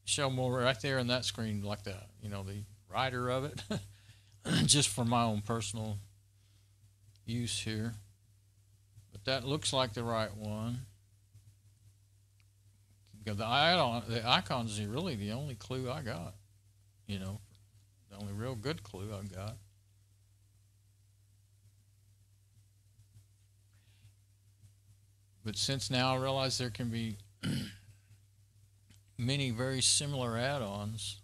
Speaker 1: show more right there in that screen like that. The writer of it. Just for my own personal use here. But that looks like the right one. The icons are really the only clue I got. The only real good clue I got. But since now I realize there can be many very similar add-ons.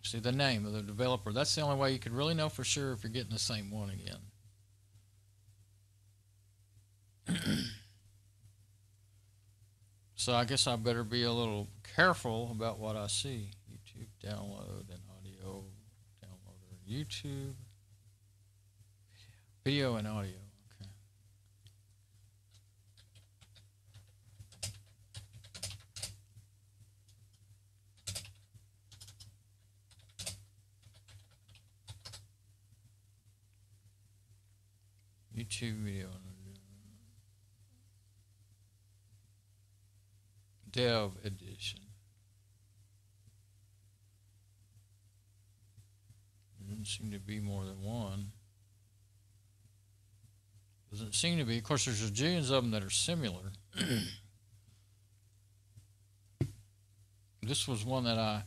Speaker 1: See the name of the developer. That's the only way you could really know for sure if you're getting the same one again. So I guess I better be a little careful about what I see. YouTube download and audio downloader. YouTube. Video and audio, okay. YouTube video. Dev edition. There didn't seem to be more than one. Doesn't seem to be. Of course, there's jillions of them that are similar. This was one that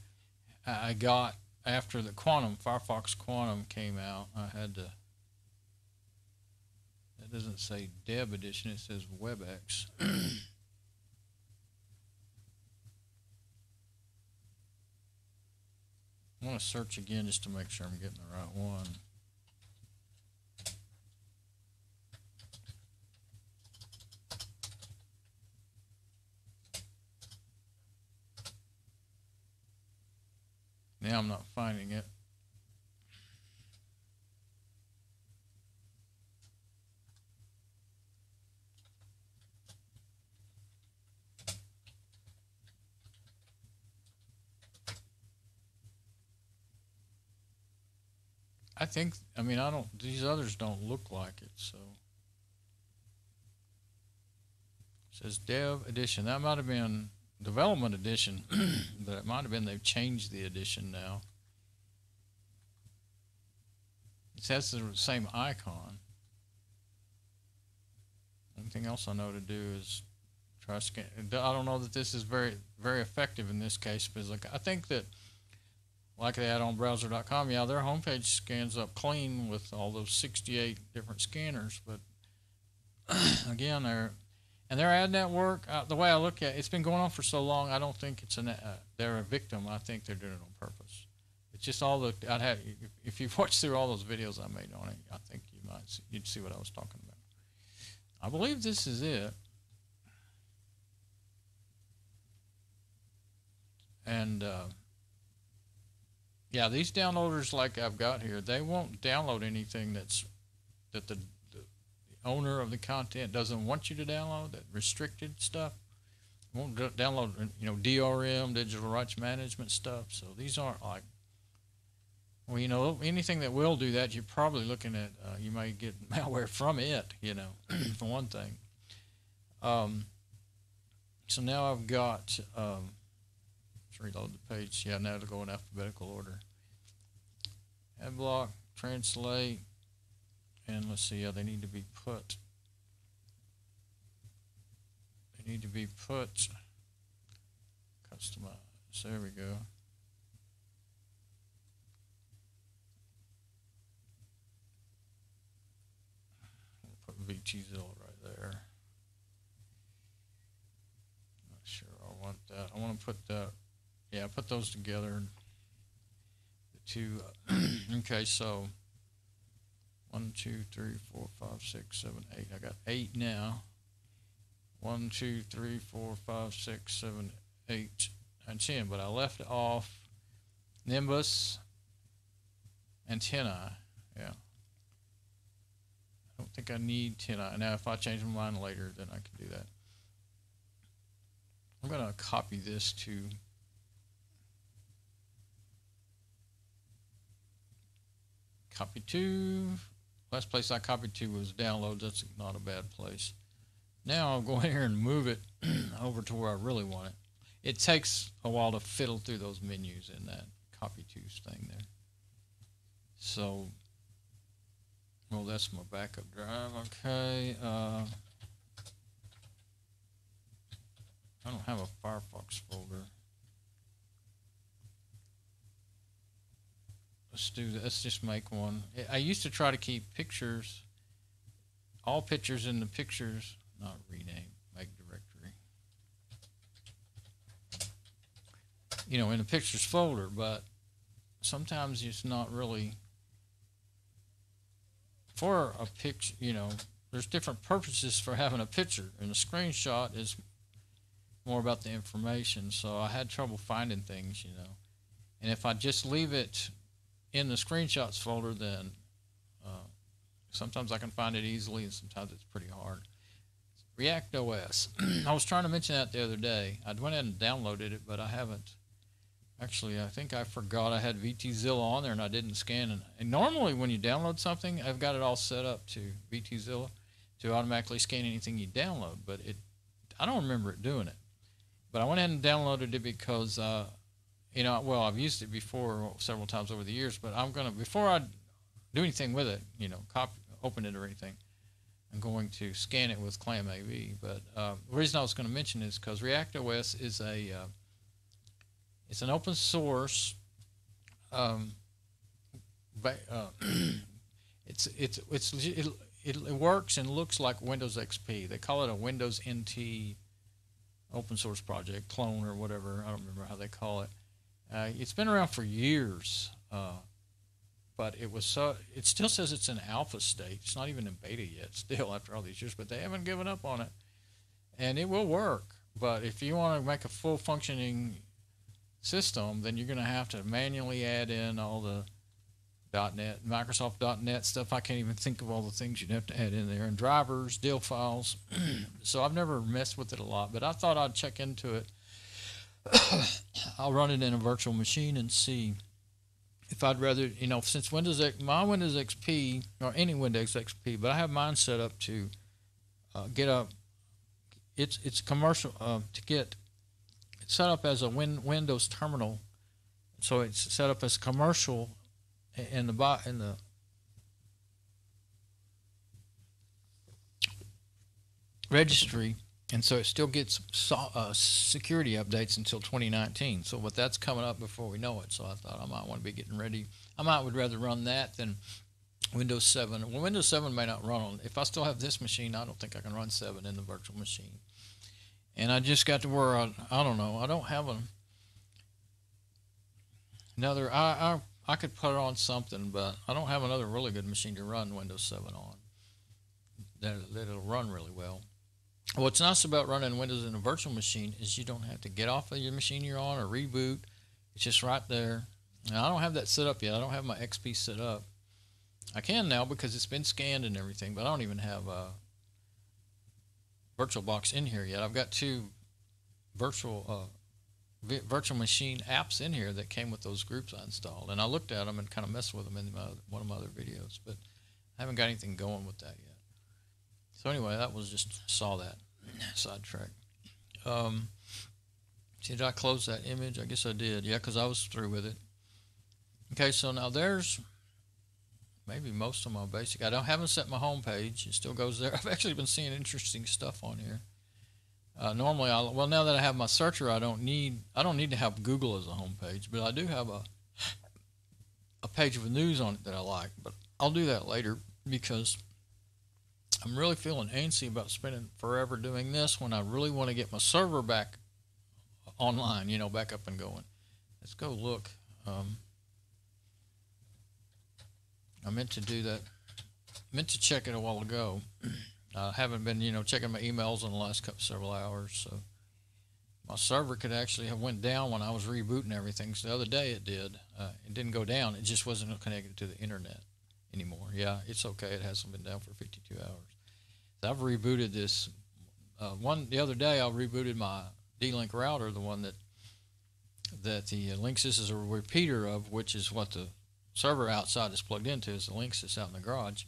Speaker 1: I got after the Firefox Quantum came out. I had to. That doesn't say Dev Edition. It says WebEx. I want to search again just to make sure I'm getting the right one. Now I'm not finding it. These others don't look like it, so. It says Dev Edition. That might have been development edition, but it might have been they've changed the edition now. It has the same icon. Anything else I know to do is try to scan. I don't know that this is very, very effective in this case, because like, I think that, like they had on browser.com, yeah, their homepage scans up clean with all those 68 different scanners, but again, they're ad network. The way I look at it, it's been going on for so long, I don't think it's they're a victim. I think they're doing it on purpose. It's just all the, if you've watched through all those videos I made on it, I think you'd see what I was talking about. I believe this is it. And yeah, these downloaders like I've got here, they won't download anything that the owner of the content doesn't want you to download, that restricted stuff. Won't download, DRM, digital rights management stuff. So these aren't like, well, anything that will do that, you're probably looking at, you may get malware from it, for one thing. So now I've got, let's reload the page. Yeah, now it'll go in alphabetical order. Ad block, translate, and let's see, yeah, they need to be put. Customize. There we go. VTZilla right there. Not sure I want that. I want to put that. Yeah, put those together. The two. Okay, so 1, 2, 3, 4, 5, 6, 7, 8. I got 8 now. 1, 2, 3, 4, 5, 6, 7, 8, and 10. But I left off Nimbus antennae. Yeah. I don't think I need 10. Now, if I change my mind later, then I can do that. I'm going to copy this to copy to. Last place I copied to was downloads. That's not a bad place. Now I'll go in here and move it over to where I really want it. It takes a while to fiddle through those menus in that copy to thing there. So, well, that's my backup drive. Okay. I don't have a Firefox folder. Let's do that. Let's just make one. I used to try to keep pictures, all pictures in the pictures, not rename, make directory. In the pictures folder, but sometimes it's not really for a picture. There's different purposes for having a picture, and a screenshot is more about the information. So I had trouble finding things, and if I just leave it in the screenshots folder, then sometimes I can find it easily, and sometimes it's pretty hard. React OS. I was trying to mention that the other day. I went ahead and downloaded it, but I haven't. Actually, I think I forgot I had VTZilla on there, and I didn't scan it. And normally when you download something, I've got it all set up to VTZilla to automatically scan anything you download, but I don't remember it doing it. But I went ahead and downloaded it because well, I've used it before several times over the years, but I'm going to, before I do anything with it, open it or anything, I'm going to scan it with ClamAV. But the reason I was going to mention is because React OS is it's an open source, it works and looks like Windows XP. They call it a Windows NT open source project, clone or whatever. I don't remember how they call it. It's been around for years, but it still says it's in alpha state. It's not even in beta yet, still, after all these years, but they haven't given up on it. And it will work, but if you want to make a full functioning system, then you're going to have to manually add in all the .NET, Microsoft .NET stuff. I can't even think of all the things you'd have to add in there, and drivers, dill files. So I've never messed with it a lot, but I thought I'd check into it. I'll run it in a virtual machine and see if I'd rather, since my Windows XP, or any Windows XP, but I have mine set up to it's commercial, to get set up as a Windows terminal, so it's set up as commercial in the registry, and so it still gets security updates until 2019. So, but that's coming up before we know it. So I thought I might want to be getting ready. Would rather run that than Windows 7. Well, Windows 7 may not run on. If I still have this machine, I don't think I can run 7 in the virtual machine. And I just got to where I don't know. I don't have another. I could put it on something, but I don't have another really good machine to run Windows 7 on. That'll run really well. What's nice about running Windows in a virtual machine is you don't have to get off of your machine you're on or reboot. It's just right there. Now, I don't have that set up yet. I don't have my XP set up. I can now because it's been scanned and everything, but I don't even have a VirtualBox in here yet. I've got two virtual machine apps in here that came with those groups I installed, and I looked at them and kind of messed with them in one of my other videos, but I haven't got anything going with that yet. So anyway, that was just saw that sidetrack. Did I close that image? I guess I did. Yeah, because I was through with it. Okay, so now there's maybe most of my basic. Haven't set my home page. It still goes there. I've actually been seeing interesting stuff on here. Normally, now that I have my searcher, I don't need to have Google as a home page, but I do have a page with news on it that I like. But I'll do that later because I'm really feeling antsy about spending forever doing this when I really want to get my server back online, back up and going. Let's go look. I meant to do that. Meant to check it a while ago. I haven't been, checking my emails in the last several hours. So my server could actually have went down when I was rebooting everything. So the other day it did. It didn't go down. It just wasn't connected to the internet anymore. Yeah, it's okay. It hasn't been down for 52 hours. So I've rebooted this. The other day I rebooted my D-Link router, the one that the Linksys is a repeater of, which is what the server outside is plugged into, is the Linksys out in the garage.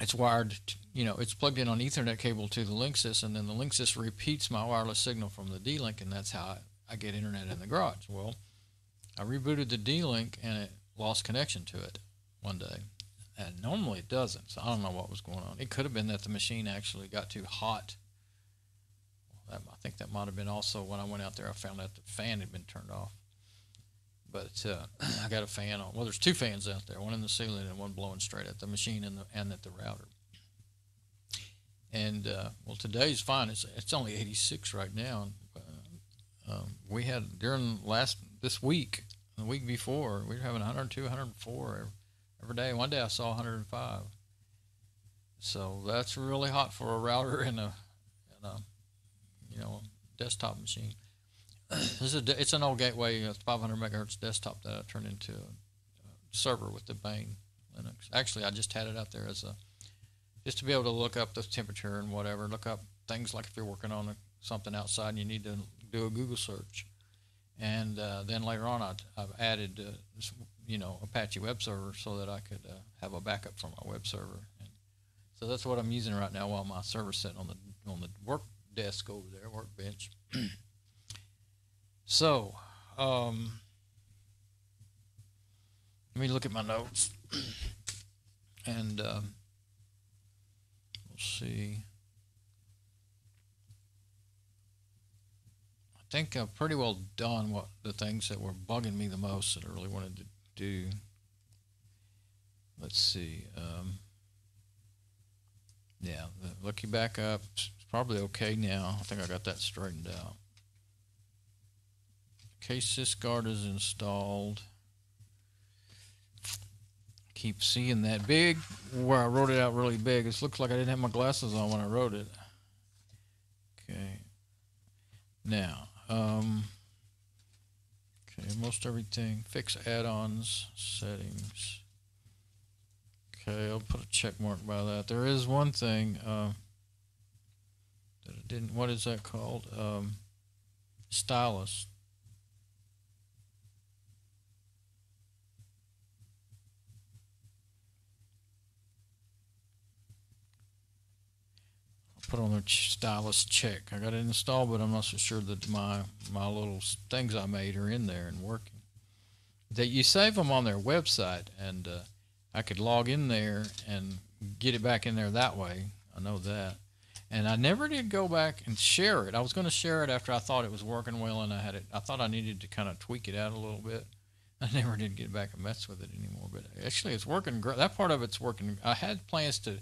Speaker 1: It's wired, it's plugged in on Ethernet cable to the Linksys, and then the Linksys repeats my wireless signal from the D-Link, and that's how I get internet in the garage. Well, I rebooted the D-Link, and it lost connection to it one day. And normally it doesn't, so I don't know what was going on. It could have been that the machine actually got too hot. I think that might have been also when I went out there, I found out the fan had been turned off. But I got a fan on. Well, there's two fans out there, one in the ceiling and one blowing straight at the machine and at the router. And well, today's fine. It's only 86 right now. We had this week, the week before, we were having 102, 104 every day. One day I saw 105. So that's really hot for a router and a desktop machine. It's an old gateway, 500 megahertz desktop that I turned into a server with the Bane Linux. Actually, I just had it out there as just to be able to look up the temperature and whatever, look up things like if you're working on something outside and you need to do a Google search. And then later on, I've added Apache web server so that I could have a backup for my web server. And so that's what I'm using right now while my server's sitting on the work desk over there, workbench. So, let me look at my notes, and we'll see. I think I've pretty well done the things that were bugging me the most that I really wanted to do. Let's see. Yeah, looking back up, it's probably okay now. I think I got that straightened out. KSysGuard is installed. Keep seeing that big where I wrote it out really big. It looks like I didn't have my glasses on when I wrote it. Okay. Now, okay, most everything. Fix add-ons, settings. Okay, I'll put a check mark by that. There is one thing that I didn't. What is that called? Stylus. put on the stylus check. I got it installed, but I'm not so sure that my little things I made are in there and working. That you save them on their website, and I could log in there and get it back in there that way. I know that. And I never did go back and share it. I was going to share it after I thought it was working well, and I thought I needed to kind of tweak it out a little bit. I never did get back and mess with it anymore. But actually, it's working great. That part of it's working. I had plans to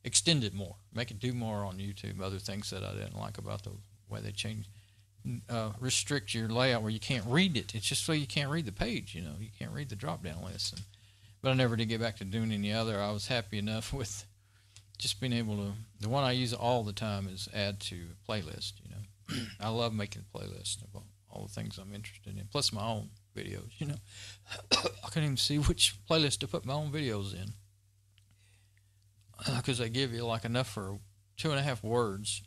Speaker 1: extend it more, make it do more on YouTube, other things that I didn't like about the way they changed, restrict your layout where you can't read it. It's just so you can't read the page, you can't read the drop-down list. But I never did get back to doing any other. I was happy enough with just being able to, the one I use all the time is add to playlist, I love making playlists of all the things I'm interested in, plus my own videos, I couldn't even see which playlist to put my own videos in, because they give you like enough for 2.5 words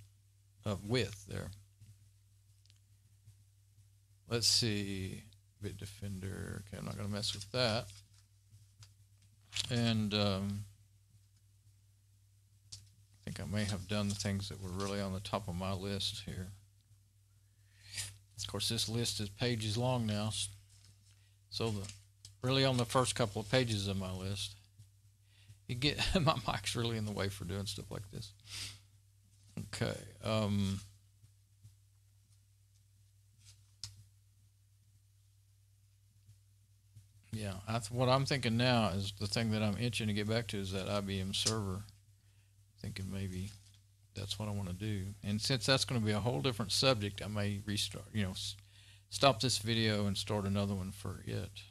Speaker 1: of width there. Let's see, Bitdefender, okay, I'm not going to mess with that. And I think I may have done the things that were really on the top of my list here. Of course, this list is pages long now, so really on the first couple of pages of my list, you get my mic's really in the way for doing stuff like this. Okay. Yeah, what I'm thinking now is the thing that I'm itching to get back to is that IBM server. Thinking maybe that's what I want to do. And since that's going to be a whole different subject, I may restart, stop this video and start another one for it.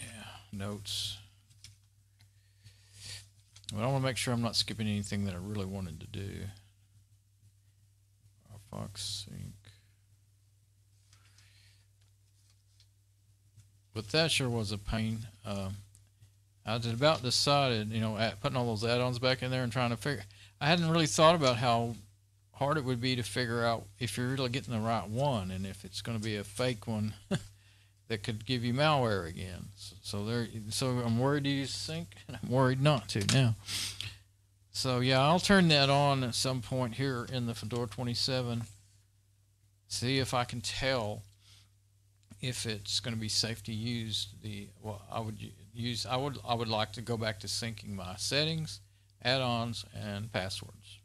Speaker 1: Yeah, notes. But I want to make sure I'm not skipping anything that I really wanted to do. Firefox sync. But that sure was a pain. I was about decided, putting all those add-ons back in there and trying to figure. I hadn't really thought about how hard it would be to figure out if you're really getting the right one, and if it's going to be a fake one that could give you malware again. So I'm worried to use sync, and I'm worried not to now. So yeah, I'll turn that on at some point here in the Fedora 27. See if I can tell if it's going to be safe to use I would like to go back to syncing my settings, add-ons, and passwords.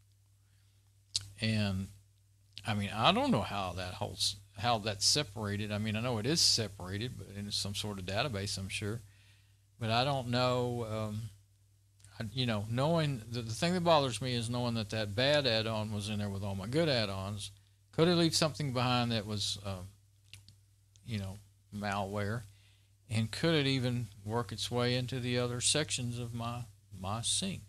Speaker 1: And I mean, I don't know how that's separated. I mean, I know it is separated, but in some sort of database, I'm sure. But I don't know. Knowing the thing that bothers me is knowing that bad add-on was in there with all my good add-ons. Could it leave something behind that was malware, and could it even work its way into the other sections of my sync,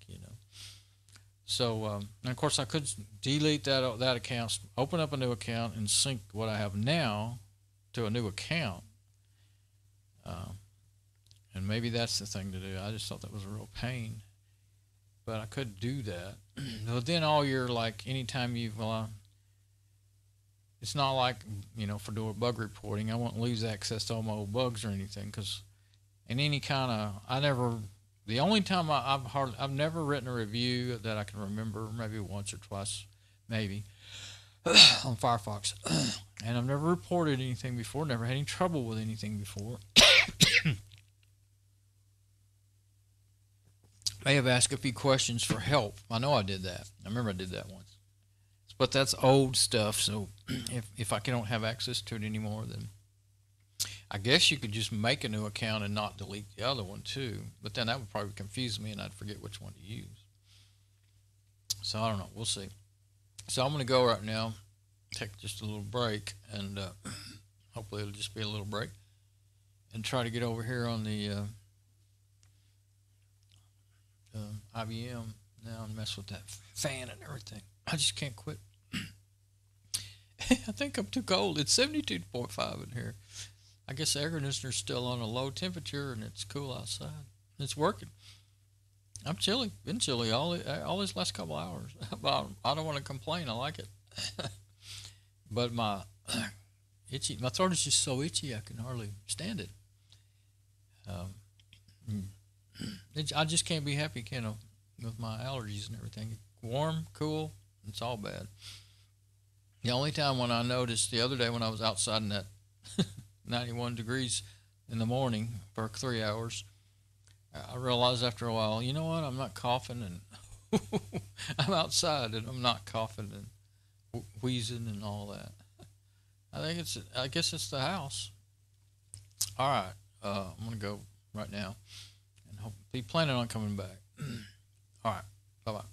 Speaker 1: So, and of course I could delete that account, open up a new account, and sync what I have now to a new account. And maybe that's the thing to do. I just thought that was a real pain, but I could do that. But then all your, anytime it's not like, Fedora bug reporting. I won't lose access to all my old bugs or anything, because in any kind of, the only time I've never written a review that I can remember, maybe once or twice, maybe, on Firefox. And I've never reported anything before, never had any trouble with anything before. May have asked a few questions for help. I know I did that. I remember I did that once. But that's old stuff, so if I don't have access to it anymore, then I guess you could just make a new account and not delete the other one too. But then that would probably confuse me, and I'd forget which one to use. So I don't know. We'll see. So I'm going to go right now, take just a little break, and hopefully it'll just be a little break, and try to get over here on the IBM now and mess with that fan and everything. I just can't quit. I think I'm too cold. It's 72.5 in here. I guess the air conditioner's still on a low temperature, and it's cool outside. It's working. I'm chilly. Been chilly all these last couple hours. But I don't want to complain. I like it. But my throat is just so itchy I can hardly stand it. I just can't be happy, with my allergies and everything. Warm, cool, it's all bad. The only time when I noticed the other day when I was outside in that 91 degrees in the morning for 3 hours, I realized after a while, you know what? I'm not coughing, and I'm outside and I'm not coughing and wheezing and all that. I guess it's the house. All right, I'm gonna go right now, and be planning on coming back. All right, bye bye.